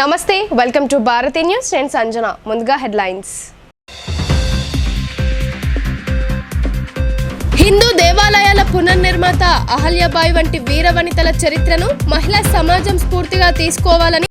నమస్తే, welcome to Bharati news. నేను సంజన. ముందుగా హెడ్లైన్స్. హిందూ దేవాలయాల పునర్నిర్మాత అహల్యాబాయి వంటి వీర వనితల చరిత్రను మహిళా సమాజం స్ఫూర్తిగా తీసుకోవాలని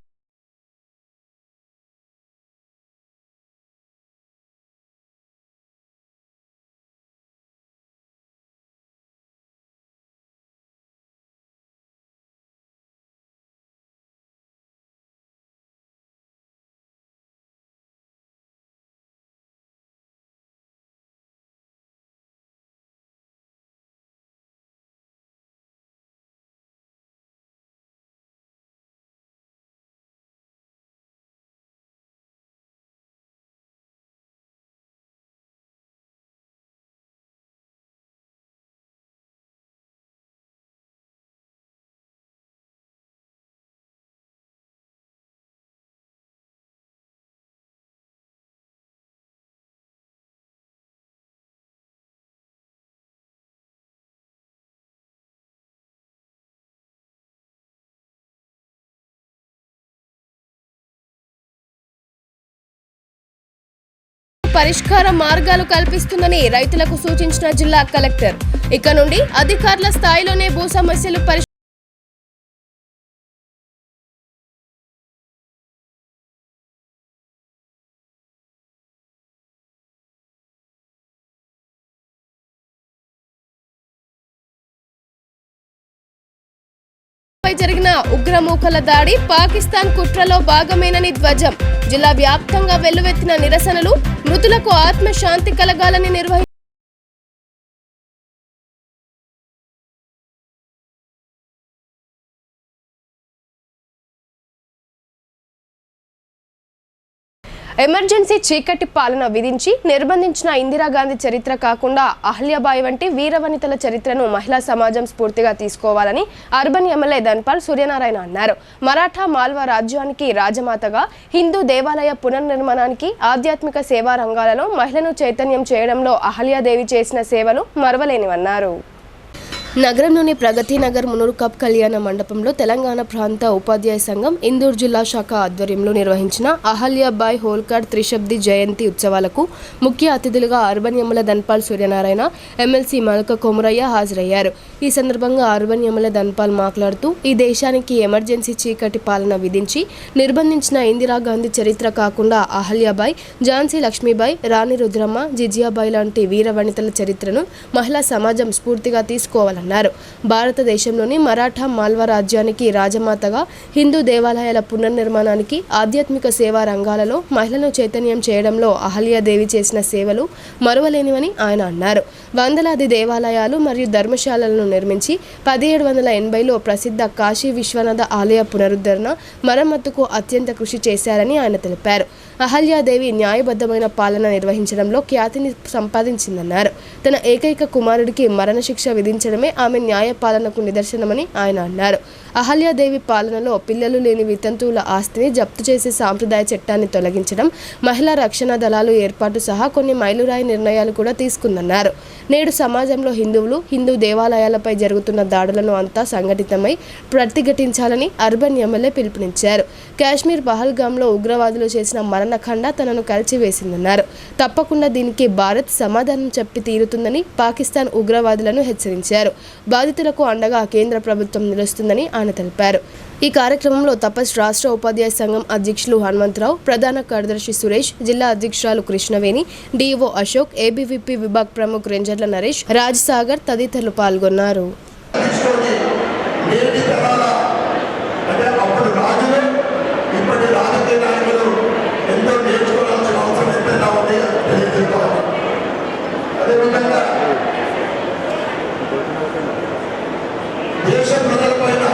పరిష్కార మార్గాలు కల్పిస్తుందని రైతులకు సూచించిన జిల్లా కలెక్టర్. ఇక నుండి అధికారుల స్థాయిలోనే భూ సమస్యలు జరిగిన ఉగ్రమూకల దాడి పాకిస్తాన్ కుట్రలో భాగమేనని ధ్వజం. జిల్లా వ్యాప్తంగా వెల్లువెత్తిన నిరసనలు. మృతులకు ఆత్మశాంతి కలగాలని ఎమర్జెన్సీ చీకటి పాలన విధించి నిర్బంధించిన ఇందిరాగాంధీ చరిత్ర కాకుండా అహల్యాబాయి వంటి వీరవనితల చరిత్రను మహిళా సమాజం స్ఫూర్తిగా తీసుకోవాలని అర్బన్ ఎమ్మెల్యే ధన్పాల్ సూర్యనారాయణ అన్నారు. మరాఠా మాల్వా రాజ్యానికి రాజమాతగా, హిందూ దేవాలయ పునర్నిర్మాణానికి, ఆధ్యాత్మిక సేవా రంగాలలో మహిళను చైతన్యం చేయడంలో అహల్యాదేవి చేసిన సేవలు మరవలేనివన్నారు. నగరంలోని ప్రగతి నగర్ మునూర్ కప్ కళ్యాణ మండపంలో తెలంగాణ ప్రాంత ఉపాధ్యాయ సంఘం ఇందూర్ జిల్లా శాఖ ఆధ్వర్యంలో నిర్వహించిన అహల్యాబాయి హోల్కర్ త్రిశబ్ది జయంతి ఉత్సవాలకు ముఖ్య అతిథులుగా urban MLA Dhanpal Suryanarayana, MLC Malka Komuraiah హాజరయ్యారు. ఈ సందర్భంగా అర్బన్ ఎమ్మెల్యే ధన్పాల్ మాట్లాడుతూ, ఈ దేశానికి ఎమర్జెన్సీ చీకటి పాలన విధించి నిర్బంధించిన ఇందిరాగాంధీ చరిత్ర కాకుండా అహల్యాబాయి, ఝాన్సీ లక్ష్మీబాయి, రాణి రుద్రమ్మ, జిజియాబాయి లాంటి వీర వనితల చరిత్రను మహిళా సమాజం స్ఫూర్తిగా తీసుకోవాలన్నారు. భారతదేశంలోని మరాఠా మాల్వా రాజ్యానికి రాజమాతగా, హిందూ దేవాలయాల పునర్నిర్మాణానికి, ఆధ్యాత్మిక సేవా రంగాలలో మహిళలను చైతన్యం చేయడంలో అహల్యాదేవి చేసిన సేవలు మరువలేనివని ఆయన అన్నారు. వందలాది దేవాలయాలు మరియు ధర్మశాలలను నిర్మించి 1780లో ప్రసిద్ధ కాశీ విశ్వనాథ ఆలయ పునరుద్ధరణ, మరమ్మతుకు అత్యంత కృషి చేశారని ఆయన తెలిపారు. అహల్యాదేవి న్యాయబద్ధమైన పాలన నిర్వహించడంలో ఖ్యాతిని సంపాదించిందన్నారు. తన ఏకైక కుమారుడికి మరణశిక్ష విధించడమే ఆమె న్యాయ పాలనకు నిదర్శనమని ఆయన అన్నారు. అహల్యాదేవి పాలనలో పిల్లలు లేని వితంతువుల ఆస్తిని జప్తు చేసే సాంప్రదాయ చట్టాన్ని తొలగించడం, మహిళా రక్షణ దళాలు ఏర్పాటు సహా కొన్ని మైలురాయి నిర్ణయాలు కూడా తీసుకుందన్నారు. నేడు సమాజంలో హిందువులు, హిందూ దేవాలయాలపై జరుగుతున్న దాడులను అంతా సంఘటితమై ప్రతిఘటించాలని అర్బన్ ఎమ్మెల్యే పిలుపునిచ్చారు. కాశ్మీర్ పహల్గామ్లో ఉగ్రవాదులు చేసిన మరణఖండ తనను కలిచివేసిందన్నారు. తప్పకుండా దీనికి భారత్ సమాధానం చెప్పి తీరుతుందని పాకిస్తాన్ ఉగ్రవాదులను హెచ్చరించారు. బాధితులకు అండగా కేంద్ర ప్రభుత్వం నిలుస్తుందని ఆయన తెలిపారు. ఈ కార్యక్రమంలో తపస్ రాష్ట్ర ఉపాధ్యాయ సంఘం అధ్యక్షులు హనుమంతరావు, ప్రధాన కార్యదర్శి సురేష్, జిల్లా అధ్యక్షురాలు కృష్ణవేణి, డిఓ అశోక్, ఏబీవీపీ విభాగ్ ప్రముఖ్ రేంజర్ల నరేష్, రాజ్ సాగర్ తదితరులు పాల్గొన్నారు. దేశ ప్రజలపైన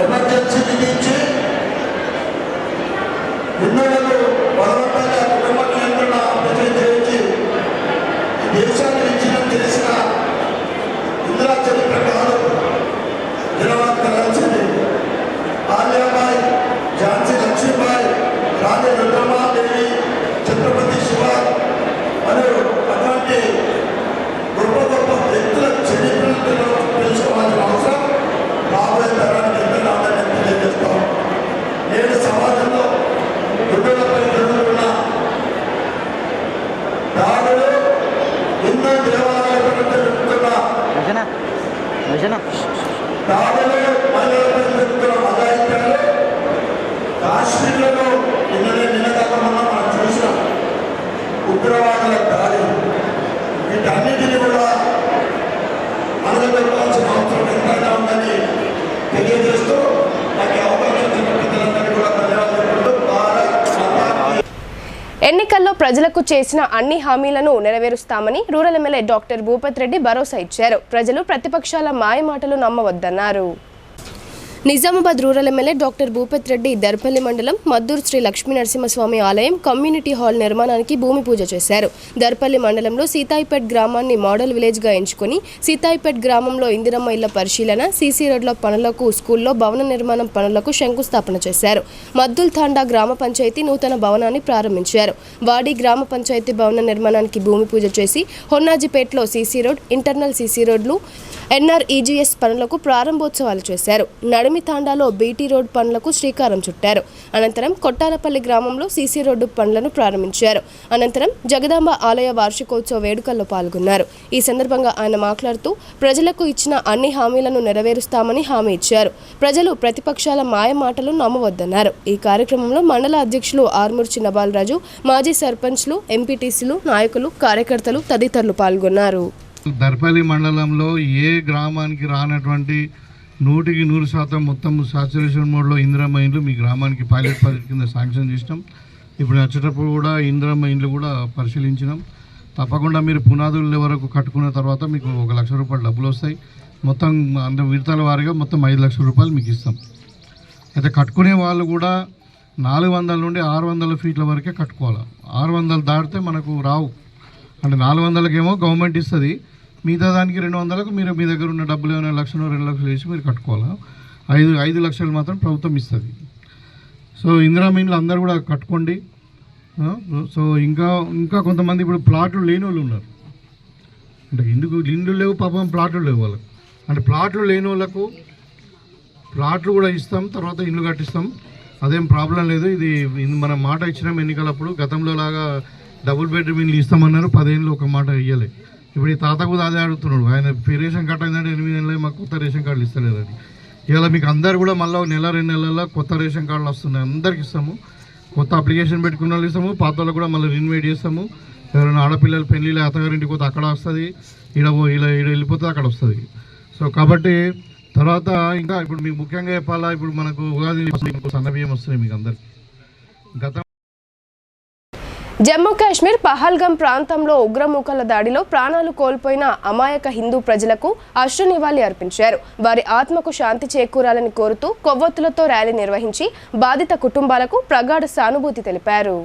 ఎమర్జెన్సీ విధించి ఎన్నోళ్ళు బలవంతంగా కుటుంబ నియంత్రణ చేయించి ఈ దేశాన్ని ఇచ్చిన తెలిసిన ఇందిరా చరిత్ర కాదు జనవాద్ కలాల్సింది. అహల్యాబాయి, ఝాన్సీ లక్ష్మీబాయి, రాణి రుద్రమాదేవి, ఛత్రపతి శివాజీ అనే అటువంటి గొప్ప గొప్ప వ్యక్తుల చరిత్రను తెలుసుకోవాల్సిన అవసరం రాబోయే తరానికి ఎంతో తెలియజేస్తాం. నేడు సమాజం దాడులు మహిళలపై జరుగుతున్న అఘాయిత్యాలు కాశ్మీర్లలో నిన్నదాకా మనం చూసినాం. ఉగ్రవాదుల దాడి వీటన్నిటిని కూడా అనగదొక్కాల్సిన అవసరం ఎంతైనా ఉందని తెలియజేస్తూ నాకు అవకాశం ఇచ్చిన పెద్దలందరికీ కూడా ధన్యవాదాలు. ఎన్నికల్లో ప్రజలకు చేసిన అన్ని హామీలను నెరవేరుస్తామని rural MLA doctor Bhupath Reddy భరోసా ఇచ్చారు. ప్రజలు ప్రతిపక్షాల మాయమాటలు నమ్మవద్దన్నారు. Nizamabad rural MLA doctor Bhupath Reddy Darpalli మండలం మద్దూరు శ్రీ లక్ష్మీ నరసింహస్వామి ఆలయం కమ్యూనిటీ హాల్ నిర్మాణానికి భూమి పూజ చేశారు. దర్పల్లి మండలంలో సీతాయిపేట్ గ్రామాన్ని మోడల్ విలేజ్గా ఎంచుకుని సీతాయిపేట్ గ్రామంలో ఇందిరమ్మ ఇళ్ల పరిశీలన, సీసీ రోడ్ల పనులకు, స్కూల్లో భవన నిర్మాణం పనులకు శంకుస్థాపన చేశారు. మద్దుల్ తాండా గ్రామ పంచాయతీ నూతన భవనాన్ని ప్రారంభించారు. వాడి గ్రామ పంచాయతీ భవన నిర్మాణానికి భూమి పూజ చేసి హొన్నాజిపేట్లో సీసీ రోడ్, ఇంటర్నల్ సీసీ రోడ్లు, ఎన్ఆర్ఈజీఎస్ పనులకు ప్రారంభోత్సవాలు చేశారు. నడిమి తాండాలో బీటీ రోడ్ పనులకు శ్రీకారం చుట్టారు. అనంతరం కొట్టాలపల్లి గ్రామంలో సీసీ రోడ్డు పనులను ప్రారంభించారు. అనంతరం జగదాంబ ఆలయ వార్షికోత్సవ వేడుకల్లో పాల్గొన్నారు. ఈ సందర్భంగా ఆయన మాట్లాడుతూ ప్రజలకు ఇచ్చిన అన్ని హామీలను నెరవేరుస్తామని హామీ ఇచ్చారు. ప్రజలు ప్రతిపక్షాల మాయ మాటలు నమ్మవద్దన్నారు. ఈ కార్యక్రమంలో మండల అధ్యక్షులు ఆర్మూర్ చిన్నబాలరాజు, మాజీ సర్పంచ్లు, ఎంపీటీసీలు, నాయకులు, కార్యకర్తలు తదితరులు పాల్గొన్నారు. దర్పల్లి మండలంలో ఏ గ్రామానికి రానటువంటి 100% మొత్తం సాచురేషన్ మోడ్లో ఇందిరమ్మ ఇండ్లు మీ గ్రామానికి పైలట్ ప్రాజెక్ట్ కింద శాంక్షన్ చేసినాం. ఇప్పుడు వచ్చేటప్పుడు కూడా ఇందిరమ్మ ఇండ్లు కూడా పరిశీలించినాం. తప్పకుండా మీరు పునాదుల వరకు కట్టుకున్న తర్వాత మీకు 1 లక్ష రూపాయలు డబ్బులు వస్తాయి. మొత్తం అంటే విడతల వారీగా మొత్తం 5 లక్షల రూపాయలు మీకు ఇస్తాం. అయితే కట్టుకునే వాళ్ళు కూడా 400 నుండి 600 ఫీట్ల వరకే కట్టుకోవాలి. 600 దాటితే మనకు రావు. అంటే 400కేమో గవర్నమెంట్ ఇస్తుంది, మిగతా దానికి 200కు మీరు మీ దగ్గర ఉన్న డబ్బులు ఏమైనా 1 లక్షలు 2 లక్షలు వేసి మీరు కట్టుకోవాలా. 5 లక్షలు మాత్రం ప్రభుత్వం ఇస్తుంది. సో ఇందిరమ్మ ఇండ్లు అందరూ కూడా కట్టుకోండి. సో ఇంకా కొంతమంది ఇప్పుడు ప్లాట్లు లేని వాళ్ళు ఉన్నారు. అంటే ఎందుకు ఇండ్లు లేవు పాపం, ప్లాట్లు లేవు వాళ్ళకు. అంటే ప్లాట్లు లేని వాళ్ళకు ప్లాట్లు కూడా ఇస్తాం, తర్వాత ఇండ్లు కట్టిస్తాం. అదేం ప్రాబ్లం లేదు. ఇది మనం మాట ఇచ్చినాం ఎన్నికలప్పుడు. గతంలో లాగా డబుల్ బెడ్రూమ్ ఇండ్లు ఇస్తామన్నారు, 10 ఏళ్ళు ఒక మాట ఇవ్వలే. ఇప్పుడు ఈ తాత కూడా అదే అడుగుతున్నాడు. ఆయన రేషన్ కార్డు అయిందంటే 8 ఏళ్ళు మాకు కొత్త రేషన్ కార్డులు ఇస్తలేదని. ఇవాళ మీకు అందరు కూడా మళ్ళీ 1-2 నెలల్లో కొత్త రేషన్ కార్డులు వస్తున్నాయి. అందరికి ఇస్తాము. కొత్త అప్లికేషన్ పెట్టుకున్న వాళ్ళు ఇస్తాము, పాత వాళ్ళకు కూడా మళ్ళీ రిన్వేట్ చేస్తాము. ఎవరైనా ఆడపిల్లలు పెళ్ళిళ్ళు అత్తగారింటికి పోతే అక్కడ వస్తుంది, ఈడ వెళ్ళిపోతే అక్కడ వస్తుంది. సో కాబట్టి తర్వాత ఇంకా ఇప్పుడు మీకు ముఖ్యంగా చెప్పాలా, ఇప్పుడు మనకు ఉగాది సన్నబియ్యం వస్తున్నాయి మీకు అందరికి. గత జమ్మూ కాశ్మీర్ పహల్గాం ప్రాంతంలో ఉగ్రమూకల దాడిలో ప్రాణాలు కోల్పోయిన అమాయక హిందూ ప్రజలకు అశ్రు నివాళి అర్పించారు. వారి ఆత్మకు శాంతి చేకూరాలని కోరుతూ కొవ్వొత్తులతో ర్యాలీ నిర్వహించి బాధిత కుటుంబాలకు ప్రగాఢ సానుభూతి తెలిపారు.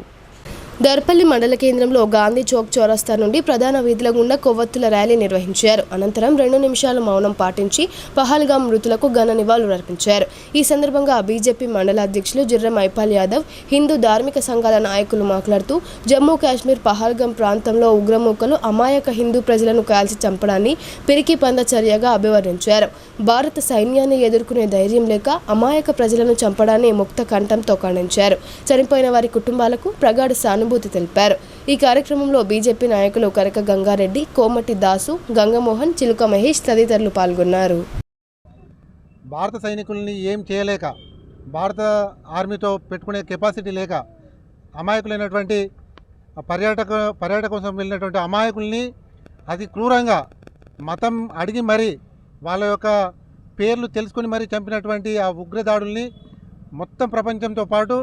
దర్పల్లి మండల కేంద్రంలో గాంధీ చౌక్ చౌరస్తా నుండి ప్రధాన వీధుల గుండా కొవ్వొత్తుల ర్యాలీ నిర్వహించారు. అనంతరం 2 నిమిషాల మౌనం పాటించి పహల్గాం మృతులకు ఘన నివాళులు అర్పించారు. ఈ సందర్భంగా బీజేపీ మండల అధ్యక్షులు జిర్రం ఐపాల్ యాదవ్, హిందూ ధార్మిక సంఘాల నాయకులు మాట్లాడుతూ జమ్మూ కాశ్మీర్ పహల్గాం ప్రాంతంలో ఉగ్రమూకలు అమాయక హిందూ ప్రజలను కాల్చి చంపడాన్ని పిరికి పంద చర్యగా అభివర్ణించారు. భారత సైన్యాన్ని ఎదుర్కొనే ధైర్యం లేక అమాయక ప్రజలను చంపడాన్ని ముక్త కంఠంతో ఖండించారు. చనిపోయిన వారి కుటుంబాలకు ప్రగాఢ సానుభూతి తెలిపారు. ఈ కార్యక్రమంలో బీజేపీ నాయకులు కరక గంగారెడ్డి, కోమటి దాసు, గంగమోహన్, చిలుక మహేష్ తదితరులు పాల్గొన్నారు. భారత సైనికుల్ని ఏం చేయలేక, భారత ఆర్మీతో పెట్టుకునే కెపాసిటీ లేక అమాయకులైనటువంటి పర్యాటక కోసం వెళ్ళినటువంటి అమాయకుల్ని అతి క్రూరంగా మతం అడిగి మరీ వాళ్ళ యొక్క పేర్లు తెలుసుకుని మరీ చంపినటువంటి ఆ ఉగ్రదాడుల్ని మొత్తం ప్రపంచంతో పాటు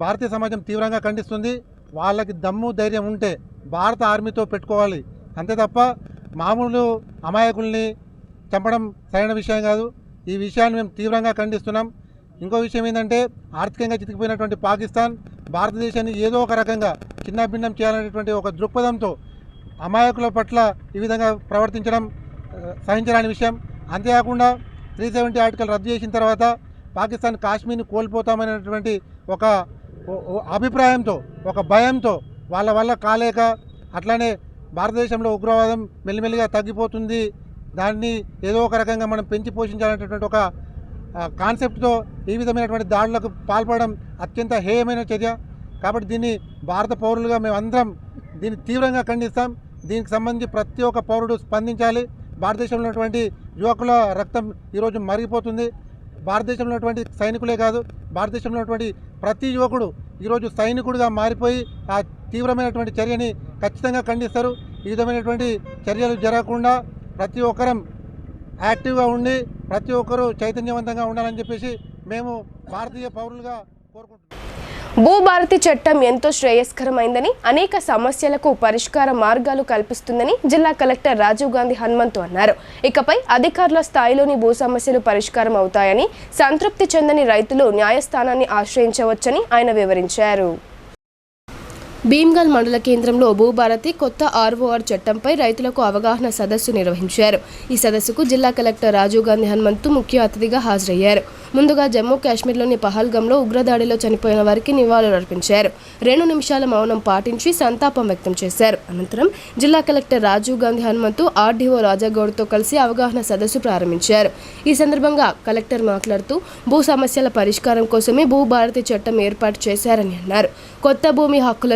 భారతీయ సమాజం తీవ్రంగా ఖండిస్తుంది. వాళ్ళకి దమ్ము ధైర్యం ఉంటే భారత ఆర్మీతో పెట్టుకోవాలి, అంతే తప్ప మామూలు అమాయకుల్ని చంపడం సరైన విషయం కాదు. ఈ విషయాన్ని మేము తీవ్రంగా ఖండిస్తున్నాం. ఇంకో విషయం ఏంటంటే, ఆర్థికంగా చితికిపోయినటువంటి పాకిస్తాన్ భారతదేశాన్ని ఏదో ఒక రకంగా చిన్నభిన్నం చేయాలనేటువంటి ఒక దృక్పథంతో అమాయకుల పట్ల ఈ విధంగా ప్రవర్తించడం సహించరాని విషయం. అంతేకాకుండా 370 ఆర్టికల్ రద్దు చేసిన తర్వాత పాకిస్తాన్ కాశ్మీర్ని కోల్పోతామనేటువంటి ఒక అభిప్రాయంతో, ఒక భయంతో వాళ్ళ వల్ల కాలేక, అట్లానే భారతదేశంలో ఉగ్రవాదం మెల్లిమెల్లిగా తగ్గిపోతుంది, దాన్ని ఏదో ఒక రకంగా మనం పెంచి పోషించాలనేటువంటి ఒక కాన్సెప్ట్తో ఈ విధమైనటువంటి దాడులకు పాల్పడడం అత్యంత హేయమైన చర్య. కాబట్టి దీన్ని భారత పౌరులుగా మేమందరం దీన్ని తీవ్రంగా ఖండిస్తాం. దీనికి సంబంధించి ప్రతి ఒక్క పౌరుడు స్పందించాలి. భారతదేశంలో ఉన్నటువంటి యువకుల రక్తం ఈరోజు మరిగిపోతుంది. భారతదేశంలో ఉన్నటువంటి సైనికులే కాదు, భారతదేశంలో ఉన్నటువంటి ప్రతి యువకుడు ఈరోజు సైనికుడిగా మారిపోయి ఆ తీవ్రమైనటువంటి చర్యని ఖచ్చితంగా ఖండిస్తారు. ఈ విధమైనటువంటి చర్యలు జరగకుండా ప్రతి ఒక్కరం యాక్టివ్గా ఉండి ప్రతి ఒక్కరూ చైతన్యవంతంగా ఉండాలని చెప్పేసి మేము భారతీయ పౌరులుగా కోరుకుంటున్నాం. భూభారతి చట్టం ఎంతో శ్రేయస్కరమైందని, అనేక సమస్యలకు పరిష్కార మార్గాలు కల్పిస్తుందని జిల్లా కలెక్టర్ రాజీవ్ గాంధీ హనుమంతు అన్నారు. ఇకపై అధికారుల స్థాయిలోని భూ సమస్యలు పరిష్కారం అవుతాయని, సంతృప్తి చెందని రైతులు న్యాయస్థానాన్ని ఆశ్రయించవచ్చని ఆయన వివరించారు. భీమ్గల్ మండల కేంద్రంలో భూభారతి కొత్త ఆర్ఓఆర్ చట్టంపై రైతులకు అవగాహన సదస్సు నిర్వహించారు. ఈ సదస్సుకు జిల్లా కలెక్టర్ రాజీవ్ గాంధీ హనుమంతు ముఖ్య అతిథిగా హాజరయ్యారు. ముందుగా జమ్మూ కాశ్మీర్లోని పహల్గంలో ఉగ్రదాడిలో చనిపోయిన వారికి నివాళులర్పించారు. 2 నిమిషాల మౌనం పాటించి సంతాపం వ్యక్తం చేశారు. అనంతరం జిల్లా కలెక్టర్ రాజీవ్ గాంధీ హనుమంతు ఆర్డీఓ రాజాగౌడ్తో కలిసి అవగాహన సదస్సు ప్రారంభించారు. ఈ సందర్భంగా కలెక్టర్ మాట్లాడుతూ భూ సమస్యల పరిష్కారం కోసమే భూభారతి చట్టం ఏర్పాటు చేశారని అన్నారు. కొత్త భూమి హక్కుల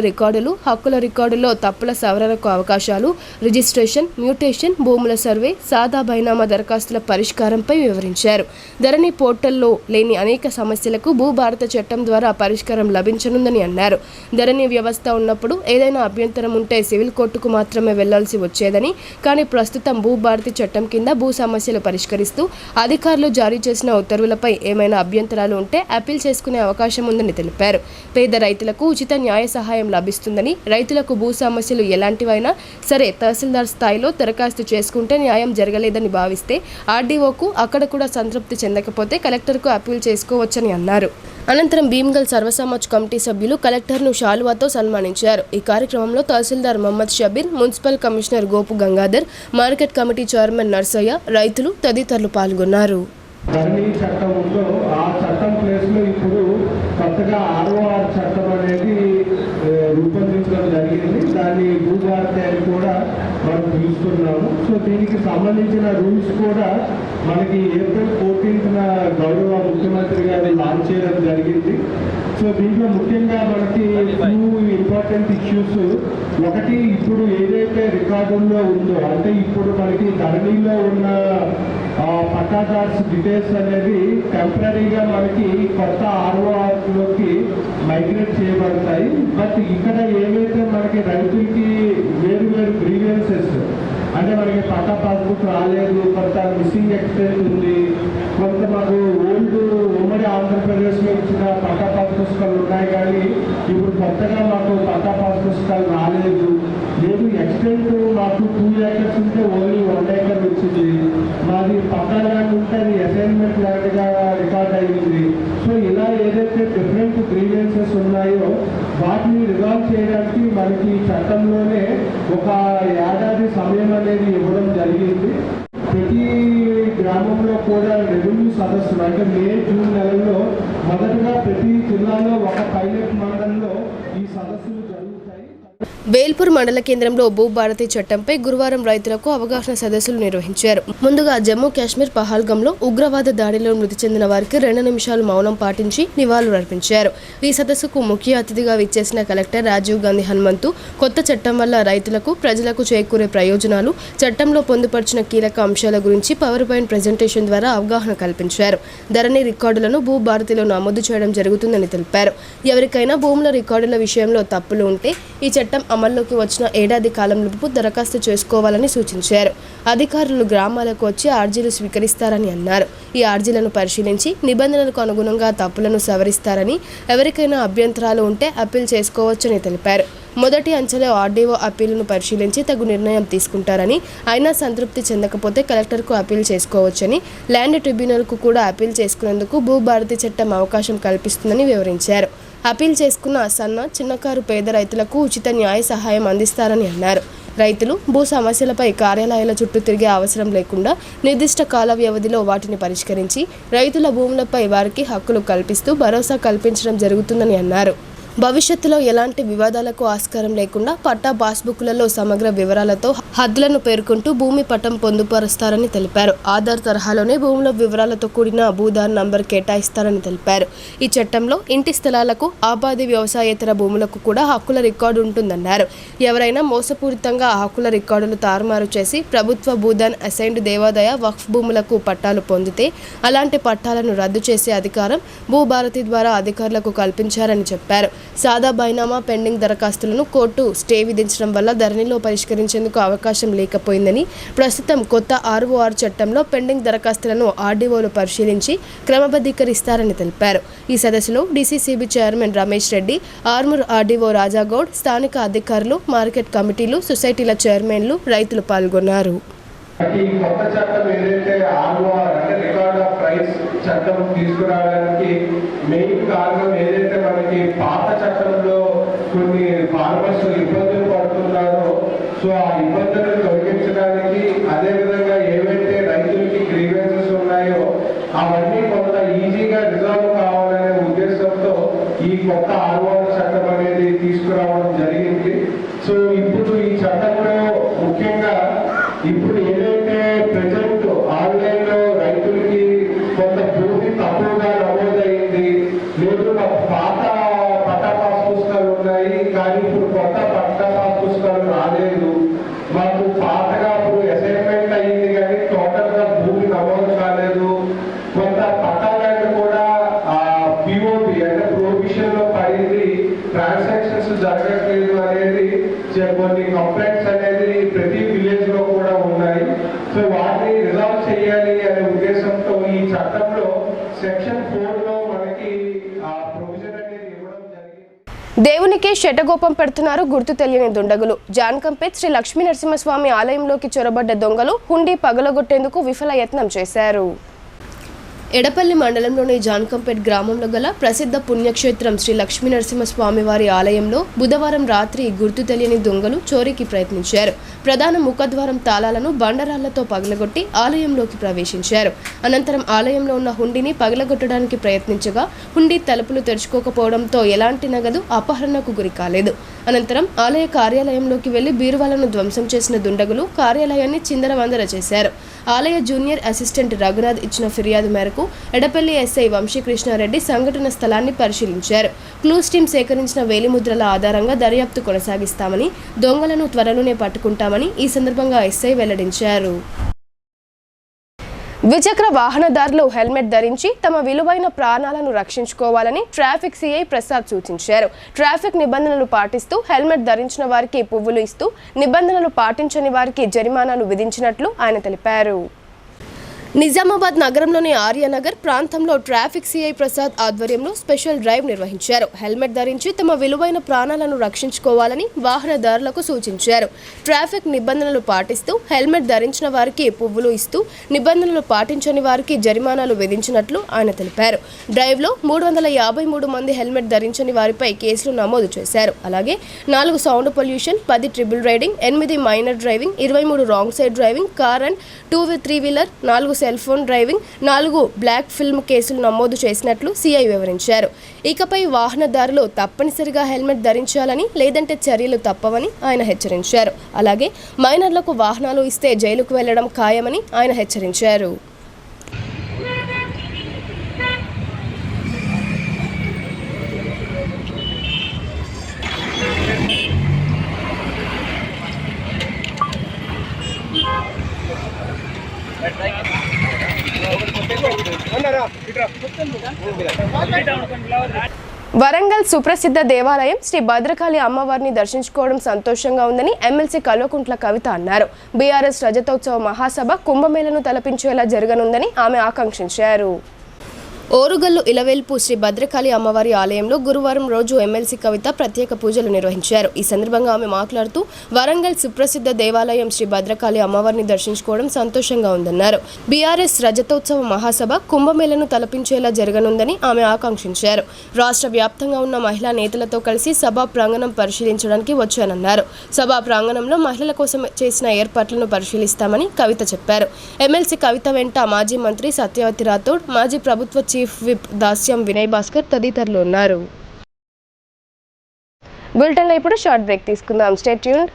రికార్డులో తప్పుల సవరణకు అవకాశాలు, రిజిస్ట్రేషన్, మ్యూటేషన్, భూముల సర్వే, సాదా బైనామా దరఖాస్తుల పరిష్కారంపై వివరించారు. ధరణి పోర్టల్లో లేని అనేక సమస్యలకు భూభారత చట్టం ద్వారా పరిష్కారం లభించనుందని అన్నారు. ధరణి వ్యవస్థ ఉన్నప్పుడు ఏదైనా అభ్యంతరం ఉంటే సివిల్ కోర్టుకు మాత్రమే వెళ్లాల్సి వచ్చేదని, కానీ ప్రస్తుతం భూభారతి చట్టం కింద భూ సమస్యలు పరిష్కరిస్తూ అధికారులు జారీ చేసిన ఉత్తర్వులపై ఏమైనా అభ్యంతరాలు ఉంటే అప్పీల్ చేసుకునే అవకాశం ఉందని తెలిపారు. పేద రైతులకు ఉచిత న్యాయ సహాయం లభిస్తుందని, రైతులకు భూ సమస్యలు ఎలాంటివైనా సరే తహసీల్దార్ స్థాయిలో దరఖాస్తు చేసుకుంటే న్యాయం జరగలేదని భావిస్తే ఆర్డీఓకు, అక్కడ కూడా సంతృప్తి చెందకపోతే కలెక్టర్కు అప్పీల్ చేసుకోవచ్చని అన్నారు. అనంతరం భీమ్గల్ సర్వసమాజ్ కమిటీ సభ్యులు కలెక్టర్ను శాలువాతో సన్మానించారు. ఈ కార్యక్రమంలో తహసీల్దార్ Mohammed Shabbir, municipal commissioner Gopu Gangadhar, market committee chairman Narsaiah, రైతులు తదితరులు పాల్గొన్నారు. ధరణి చట్టం ఉందో ఆ చట్టం ప్లేస్లో ఇప్పుడు కొత్తగా ఆర్ఓఆర్ చట్టం అనేది రూపొందించడం జరిగింది. దాన్ని భూభారతి అని కూడా మనం పిలుస్తున్నాము. సో దీనికి సంబంధించిన రూల్స్ కూడా మనకి ఏప్రిల్ 14న గౌరవ ముఖ్యమంత్రి గారు లాంచ్ చేయడం జరిగింది. సో దీంట్లో ముఖ్యంగా మనకి 2 ఇంపార్టెంట్ ఇష్యూస్. ఒకటి, ఇప్పుడు ఏదైతే రికార్డుల్లో ఉందో, అంటే ఇప్పుడు మనకి ధరణిలో ఉన్న పట్టాదార్స్ డీటెయిల్స్ అనేది టెంపరీగా మనకి కొత్త ఆర్ఓఆర్లోకి మైగ్రేట్ చేయబడతాయి. బట్ ఇక్కడ ఏవైతే మనకి రైతులకి వేరు గ్రీవెన్సెస్, అంటే మనకి పట్టా పాస్బుక్ రాలేదు, కొంత మిస్సింగ్ ఎక్స్టెంట్ ఉంది, కొంత మాకు ఓల్డ్ ఉమ్మడి ఆంధ్రప్రదేశ్లో ఇచ్చిన పట్టా పాస్ పుస్తకాలు ఉన్నాయి, కానీ ఇప్పుడు కొత్తగా మాకు పట్టా పాస్ పుస్తకాలు రాలేదు, లేదు ఎక్స్టెంట్ మాకు 2 acres ఉంటే ఓన్లీ 1 acre వచ్చింది, మాది పట్టా ల్యాండ్ ఉంటే అది అసైన్మెంట్ ల్యాండ్గా రికార్డ్ అయ్యింది. సో ఇలా ఏదైతే డిఫరెంట్ గ్రీవెన్సెస్ ఉన్నాయో వాటిని రిజాల్వ్ చేయడానికి మనకి చట్టంలోనే ఒక ఏడాది సమయం అనేది ఇవ్వడం జరిగింది. ప్రతి గ్రామంలో కూడా రెవెన్యూ సదస్సులు, అంటే మే, జూన్ నెలల్లో మొదటగా ప్రతి జిల్లాలో ఒక పైలట్ మండలంలో ఈ సదస్సులు జరుగుతాయి. వేల్పూర్ మండల కేంద్రంలో భూభారతి చట్టంపై గురువారం రైతులకు అవగాహన సదస్సులు నిర్వహించారు. ముందుగా జమ్మూ కాశ్మీర్ పహల్గంలో ఉగ్రవాద దాడిలో మృతి చెందిన వారికి 2 నిమిషాలు మౌనం పాటించి నివాళులర్పించారు. ఈ సదస్సుకు ముఖ్య అతిథిగా విచ్చేసిన కలెక్టర్ రాజీవ్ గాంధీ హనుమంతు కొత్త చట్టం వల్ల రైతులకు, ప్రజలకు చేకూరే ప్రయోజనాలు, చట్టంలో పొందుపరిచిన కీలక అంశాల గురించి పవర్ పాయింట్ ప్రెజెంటేషన్ ద్వారా అవగాహన కల్పించారు. ధరణి రికార్డులను భూభారతిలో నమోదు చేయడం జరుగుతుందని తెలిపారు. ఎవరికైనా భూముల రికార్డుల విషయంలో తప్పులు ఉంటే ఈ చట్టం అమల్లోకి వచ్చిన ఏడాది కాలంలోపు దరఖాస్తు చేసుకోవాలని సూచించారు. అధికారులు గ్రామాలకు వచ్చి ఆర్జీలు స్వీకరిస్తారని అన్నారు. ఈ ఆర్జీలను పరిశీలించి నిబంధనలకు అనుగుణంగా తప్పులను సవరిస్తారని, ఎవరికైనా అభ్యంతరాలు ఉంటే అప్పీల్ చేసుకోవచ్చని తెలిపారు. మొదటి అంచెలో ఆర్డీఓ అప్పీలును పరిశీలించి తగు నిర్ణయం తీసుకుంటారని, అయినా సంతృప్తి చెందకపోతే కలెక్టర్కు అప్పీల్ చేసుకోవచ్చని, ల్యాండ్ ట్రిబ్యునల్కు కూడా అప్పీల్ చేసుకునేందుకు భూభారతి చట్టం అవకాశం కల్పిస్తుందని వివరించారు. అప్పీల్ చేసుకున్న సన్న, చిన్నకారు పేద రైతులకు ఉచిత న్యాయ సహాయం అందిస్తారని అన్నారు. రైతులు భూ సమస్యలపై కార్యాలయాల చుట్టూ తిరిగే అవసరం లేకుండా నిర్దిష్ట కాల వ్యవధిలో వాటిని పరిష్కరించి రైతుల భూములపై వారికి హక్కులు కల్పిస్తూ భరోసా కల్పించడం జరుగుతుందని అన్నారు. భవిష్యత్తులో ఎలాంటి వివాదాలకు ఆస్కారం లేకుండా పట్టా పాస్బుక్లలో సమగ్ర వివరాలతో హద్దులను పేర్కొంటూ భూమి పట్టం పొందుపరుస్తారని తెలిపారు. ఆధార్ తరహాలోనే భూముల వివరాలతో కూడిన భూదార్ నంబర్ కేటాయిస్తారని తెలిపారు. ఈ చట్టంలో ఇంటి స్థలాలకు, ఆబాది వ్యవసాయేతర భూములకు కూడా హక్కుల రికార్డు ఉంటుందన్నారు. ఎవరైనా మోసపూరితంగా ఆ హక్కుల రికార్డులు తారుమారు చేసి ప్రభుత్వ భూదాన్ అసైన్డ్ దేవాదాయ వక్ఫ్ భూములకు పట్టాలు పొందితే అలాంటి పట్టాలను రద్దు చేసే అధికారం భూభారతి ద్వారా అధికారులకు కల్పించారని చెప్పారు. సాదా బైనామా పెండింగ్ దరఖాస్తులను కోర్టు స్టే విధించడం వల్ల ధరణిలో పరిష్కరించేందుకు అవకాశం లేకపోయిందని, ప్రస్తుతం కొత్త ROR చట్టంలో పెండింగ్ దరఖాస్తులను ఆర్డీఓలు పరిశీలించి క్రమబద్ధీకరిస్తారని తెలిపారు. ఈ సదస్సులో DCCB chairman Ramesh Reddy, Armoor RDO Raja Goud, స్థానిక అధికారులు, మార్కెట్ కమిటీలు, సొసైటీల చైర్మన్లు, రైతులు పాల్గొన్నారు. ఈ కొత్త చట్టం ఏదైతే ROR అంటే రికార్డ్ ఆఫ్ రైట్స్ చట్టం తీసుకురావడానికి మెయిన్ కారణం ఏదైతే మనకి పాత చట్టంలో కొన్ని ఫార్మర్స్ ఇబ్బందులు పడుతున్నారో, సో ఆ ఇబ్బందులను తొలగించడానికి, అదేవిధంగా ఏవైతే రైతులకి గ్రీవెన్సెస్ ఉన్నాయో అవన్నీ కొంత ఈజీగా రిజాల్వ్ కావాలనే ఉద్దేశంతో ఈ కొత్త ROR చట్టం అనేది తీసుకురావడం జరిగింది. సో ఇప్పుడు ఈ చట్టంలో ముఖ్యంగా ఇప్పుడు ఏదైతే ప్రజెంట్ ఆన్లైన్లో రైతులకి కొంత భూమి తక్కువగా నమోదైంది, లేదు మాకు పాత పట్టా పాస్ పుస్తకాలు ఉన్నాయి కానీ ఇప్పుడు కొత్త పట్టా పాస్ పుస్తకాలు రాలేదు, మాకు పాతగా ఇప్పుడు అసైన్మెంట్ అయ్యింది కానీ టోటల్గా భూమి నమోదు కాలేదు, కొంత పట్టాలను కూడా POP అంటే ప్రొహిబిషన్ లో పడింది, ట్రాన్సాక్షన్స్ జరగట్లేదు అనేది కొన్ని కంప్లైంట్స్ అనేది ప్రతి విలేజ్ లో కూడా ఉన్నాయి. సో వాటిని రిజాల్వ్ చేయాలి అనే ఉద్దేశంతో ఈ చట్టంలో సెక్షన్ 4 లో మనకి ఆ ప్రొవిజన్ అనేది ఇవ్వడం జరిగింది. దేవునికి శటగోపం పెడుతున్నారు గుర్తు తెలియని దుండగులు. జాన్కంపేట్ శ్రీ లక్ష్మీ నరసింహస్వామి ఆలయంలోకి చొరబడ్డ దొంగలు హుండీ పగలగొట్టేందుకు విఫల యత్నం చేశారు. ఎడపల్లి మండలంలోని జాన్కంపేట్ గ్రామంలో గల ప్రసిద్ధ పుణ్యక్షేత్రం శ్రీ లక్ష్మీ నరసింహస్వామి వారి ఆలయంలో బుధవారం రాత్రి గుర్తు తెలియని దొంగలు చోరీకి ప్రయత్నించారు. ప్రధాన ముఖద్వారం తాళాలను బండరాళ్లతో పగలగొట్టి ఆలయంలోకి ప్రవేశించారు. అనంతరం ఆలయంలో ఉన్న హుండీని పగలగొట్టడానికి ప్రయత్నించగా హుండీ తలుపులు తెరుచుకోకపోవడంతో ఎలాంటి నగదు అపహరణకు గురి కాలేదు. అనంతరం ఆలయ కార్యాలయంలోకి వెళ్లి బీరువాలను ధ్వంసం చేసిన దుండగులు కార్యాలయాన్ని చిందరవందర చేశారు. ఆలయ జూనియర్ అసిస్టెంట్ రఘునాథ్ ఇచ్చిన ఫిర్యాదు మేరకు ఎడపల్లి SI వంశీకృష్ణారెడ్డి సంఘటన స్థలాన్ని పరిశీలించారు. క్లూస్ టీం సేకరించిన వేలిముద్రల ఆధారంగా దర్యాప్తు కొనసాగిస్తామని, దొంగలను త్వరలోనే పట్టుకుంటామని ఈ సందర్భంగా SI వెల్లడించారు. ద్విచక్ర వాహనదారులు హెల్మెట్ ధరించి తమ విలువైన ప్రాణాలను రక్షించుకోవాలని ట్రాఫిక్ CI ప్రసాద్ సూచించారు. ట్రాఫిక్ నిబంధనలు పాటిస్తూ హెల్మెట్ ధరించిన వారికి పువ్వులు ఇస్తూ, నిబంధనలు పాటించని వారికి జరిమానాలు విధించినట్లు ఆయన తెలిపారు. నిజామాబాద్ నగరంలోని ఆర్యనగర్ ప్రాంతంలో ట్రాఫిక్ CI ప్రసాద్ ఆధ్వర్యంలో స్పెషల్ డ్రైవ్ నిర్వహించారు. హెల్మెట్ ధరించి తమ విలువైన ప్రాణాలను రక్షించుకోవాలని వాహనదారులకు సూచించారు. ట్రాఫిక్ నిబంధనలు పాటిస్తూ హెల్మెట్ ధరించిన వారికి పువ్వులు ఇస్తూ, నిబంధనలు పాటించని వారికి జరిమానాలు విధించినట్లు ఆయన తెలిపారు. డ్రైవ్లో 353 మంది హెల్మెట్ ధరించని వారిపై కేసులు నమోదు చేశారు. అలాగే 4 sound pollution, 10 triple riding, 8 minor driving, 23 wrong side driving, car and 2 3 wheeler, 4 cell phone driving, 4 black film కేసులు నమోదు చేసినట్లు CI వివరించారు. ఇకపై వాహనదారులు తప్పనిసరిగా హెల్మెట్ ధరించాలని, లేదంటే చర్యలు తప్పవని ఆయన హెచ్చరించారు. అలాగే మైనర్లకు వాహనాలు ఇస్తే జైలుకు వెళ్లడం ఖాయమని ఆయన హెచ్చరించారు. వరంగల్ సుప్రసిద్ధ దేవాలయం శ్రీ భద్రకాళి అమ్మవారిని దర్శించుకోవడం సంతోషంగా ఉందని ఎమ్మెల్సీ కల్వకుంట్ల కవిత అన్నారు. BRS రజతోత్సవ మహాసభ కుంభమేళను తలపించేలా జరగనుందని ఆమె ఆకాంక్షించారు. ఓరుగల్లు ఇలవేల్పు శ్రీ భద్రకాళి అమ్మవారి ఆలయంలో గురువారం రోజు ఎమ్మెల్సీ కవిత ప్రత్యేక పూజలు నిర్వహించారు. ఈ సందర్భంగా ఆమె మాట్లాడుతూ వరంగల్ సుప్రసిద్ధ దేవాలయం శ్రీ భద్రకాళి అమ్మవారిని దర్శించుకోవడం సంతోషంగా ఉందన్నారు. BRS రజతోత్సవ మహాసభ కుంభమేళను తలపించేలా జరగనుందని ఆమె ఆకాంక్షించారు. రాష్ట్ర వ్యాప్తంగా ఉన్న మహిళా నేతలతో కలిసి సభా ప్రాంగణం పరిశీలించడానికి వచ్చానన్నారు. సభా ప్రాంగణంలో మహిళల కోసం చేసిన ఏర్పాట్లను పరిశీలిస్తామని కవిత చెప్పారు. ఎమ్మెల్సీ కవిత వెంట మాజీ మంత్రి సత్యవతి రాథోడ్, మాజీ ప్రభుత్వ చీఫ్ విప్ దాస్యం వినయ్ భాస్కర్ తదితరులు ఉన్నారు. బులెటిన్లో ఇప్పుడు షార్ట్ బ్రేక్ తీసుకుందాం. Stay tuned.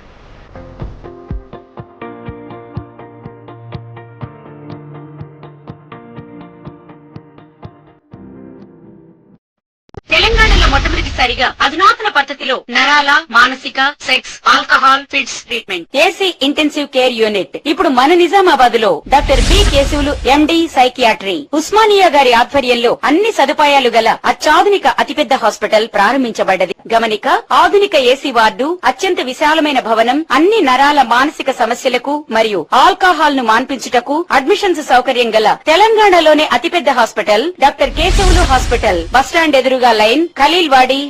తెలంగాణలో మొట్టమొదటిసారిగా అధునాతన పద్ధతిలో నరాల, మానసిక, sex, alcohol, fits treatment, AC intensive care unit ఇప్పుడు మన నిజామాబాద్ లో doctor B Keshavulu MD psychiatry Osmania గారి ఆధ్వర్యంలో అన్ని సదుపాయాలు గల అత్యాధునిక అతిపెద్ద హాస్పిటల్ ప్రారంభించబడ్డది. గమనిక, ఆధునిక ఏసీ వార్డు, అత్యంత విశాలమైన భవనం, అన్ని నరాల మానసిక సమస్యలకు మరియు ఆల్కహాల్ ను మాన్పించుటకు అడ్మిషన్స్ సౌకర్యం గల తెలంగాణలోనే అతిపెద్ద hospital doctor Keshavulu hospital, bus stand ఎదురుగా లైన్, ఖలీల్వాడి.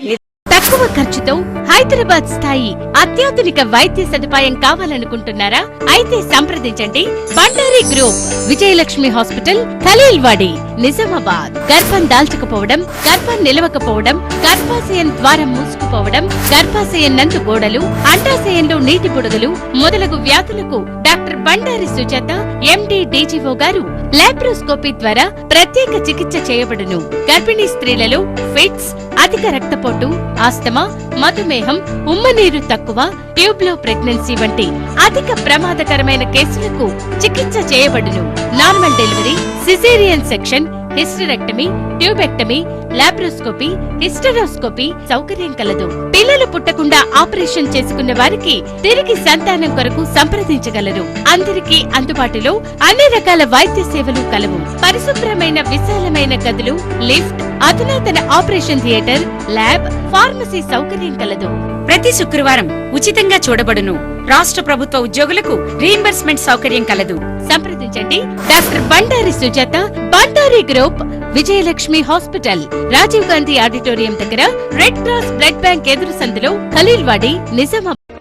తక్కువ ఖర్చుతో హైదరాబాద్ స్థాయి అత్యాధునిక వైద్య సదుపాయం కావాలనుకుంటున్నారా? అయితే సంప్రదించండి బండారి గ్రూప్, విజయలక్ష్మి హాస్పిటల్, ఖలీల్వాడి, నిజామాబాద్. గర్భం దాల్చకపోవడం, గర్భం నిలవకపోవడం, గర్భాశయం ద్వారం మూసుకుపోవడం, గర్భాశయం నందు గోడలు, అండాశయంలో నీటి బుడగలు మొదలగు వ్యాధులకు డాక్టర్ బండారి సుజాత ఎండి డీజీఓ గారు లాప్రోస్కోపీ ద్వారా ప్రత్యేక చికిత్స చేయబడును. గర్భిణీ స్త్రీలలో ఫిట్స్, అధిక రక్తపోటు, ఆస్తమా, మధుమేహం, ఉమ్మనీరు తక్కువ, ట్యూబ్లో ప్రెగ్నెన్సీ వంటి అధిక ప్రమాదకరమైన కేసులకు చికిత్స చేయబడును. Normal delivery, caesarean section, hysterectomy, tubectomy, laparoscopy, hysteroscopy సౌకర్యం కలదు. పిల్లలు పుట్టకుండా ఆపరేషన్ చేసుకున్న వారికి తిరిగి సంతానం కొరకు సంప్రదించగలరు. అందరికీ అందుబాటులో అన్ని రకాల వైద్య సేవలు కలవు. పరిశుభ్రమైన విశాలమైన గదులు, లిఫ్ట్, అధునాతన ఆపరేషన్ థియేటర్, ల్యాబ్, ఫార్మసీ సౌకర్యం కలదు. ప్రతి శుక్రవారం ఉచితంగా చూడబడును. రాష్ట్ర ప్రభుత్వ ఉద్యోగులకు రీయింబర్స్మెంట్ సౌకర్యం కలదు. సంప్రదించండి doctor Bandari Sujatha, Bandari group, Vijayalakshmi hospital, Rajiv Gandhi auditorium దగ్గర, రెడ్ క్రాస్ బ్లడ్ బ్యాంక్ ఎదురు సందులో, ఖలీల్వాడి, నిజామాబాద్.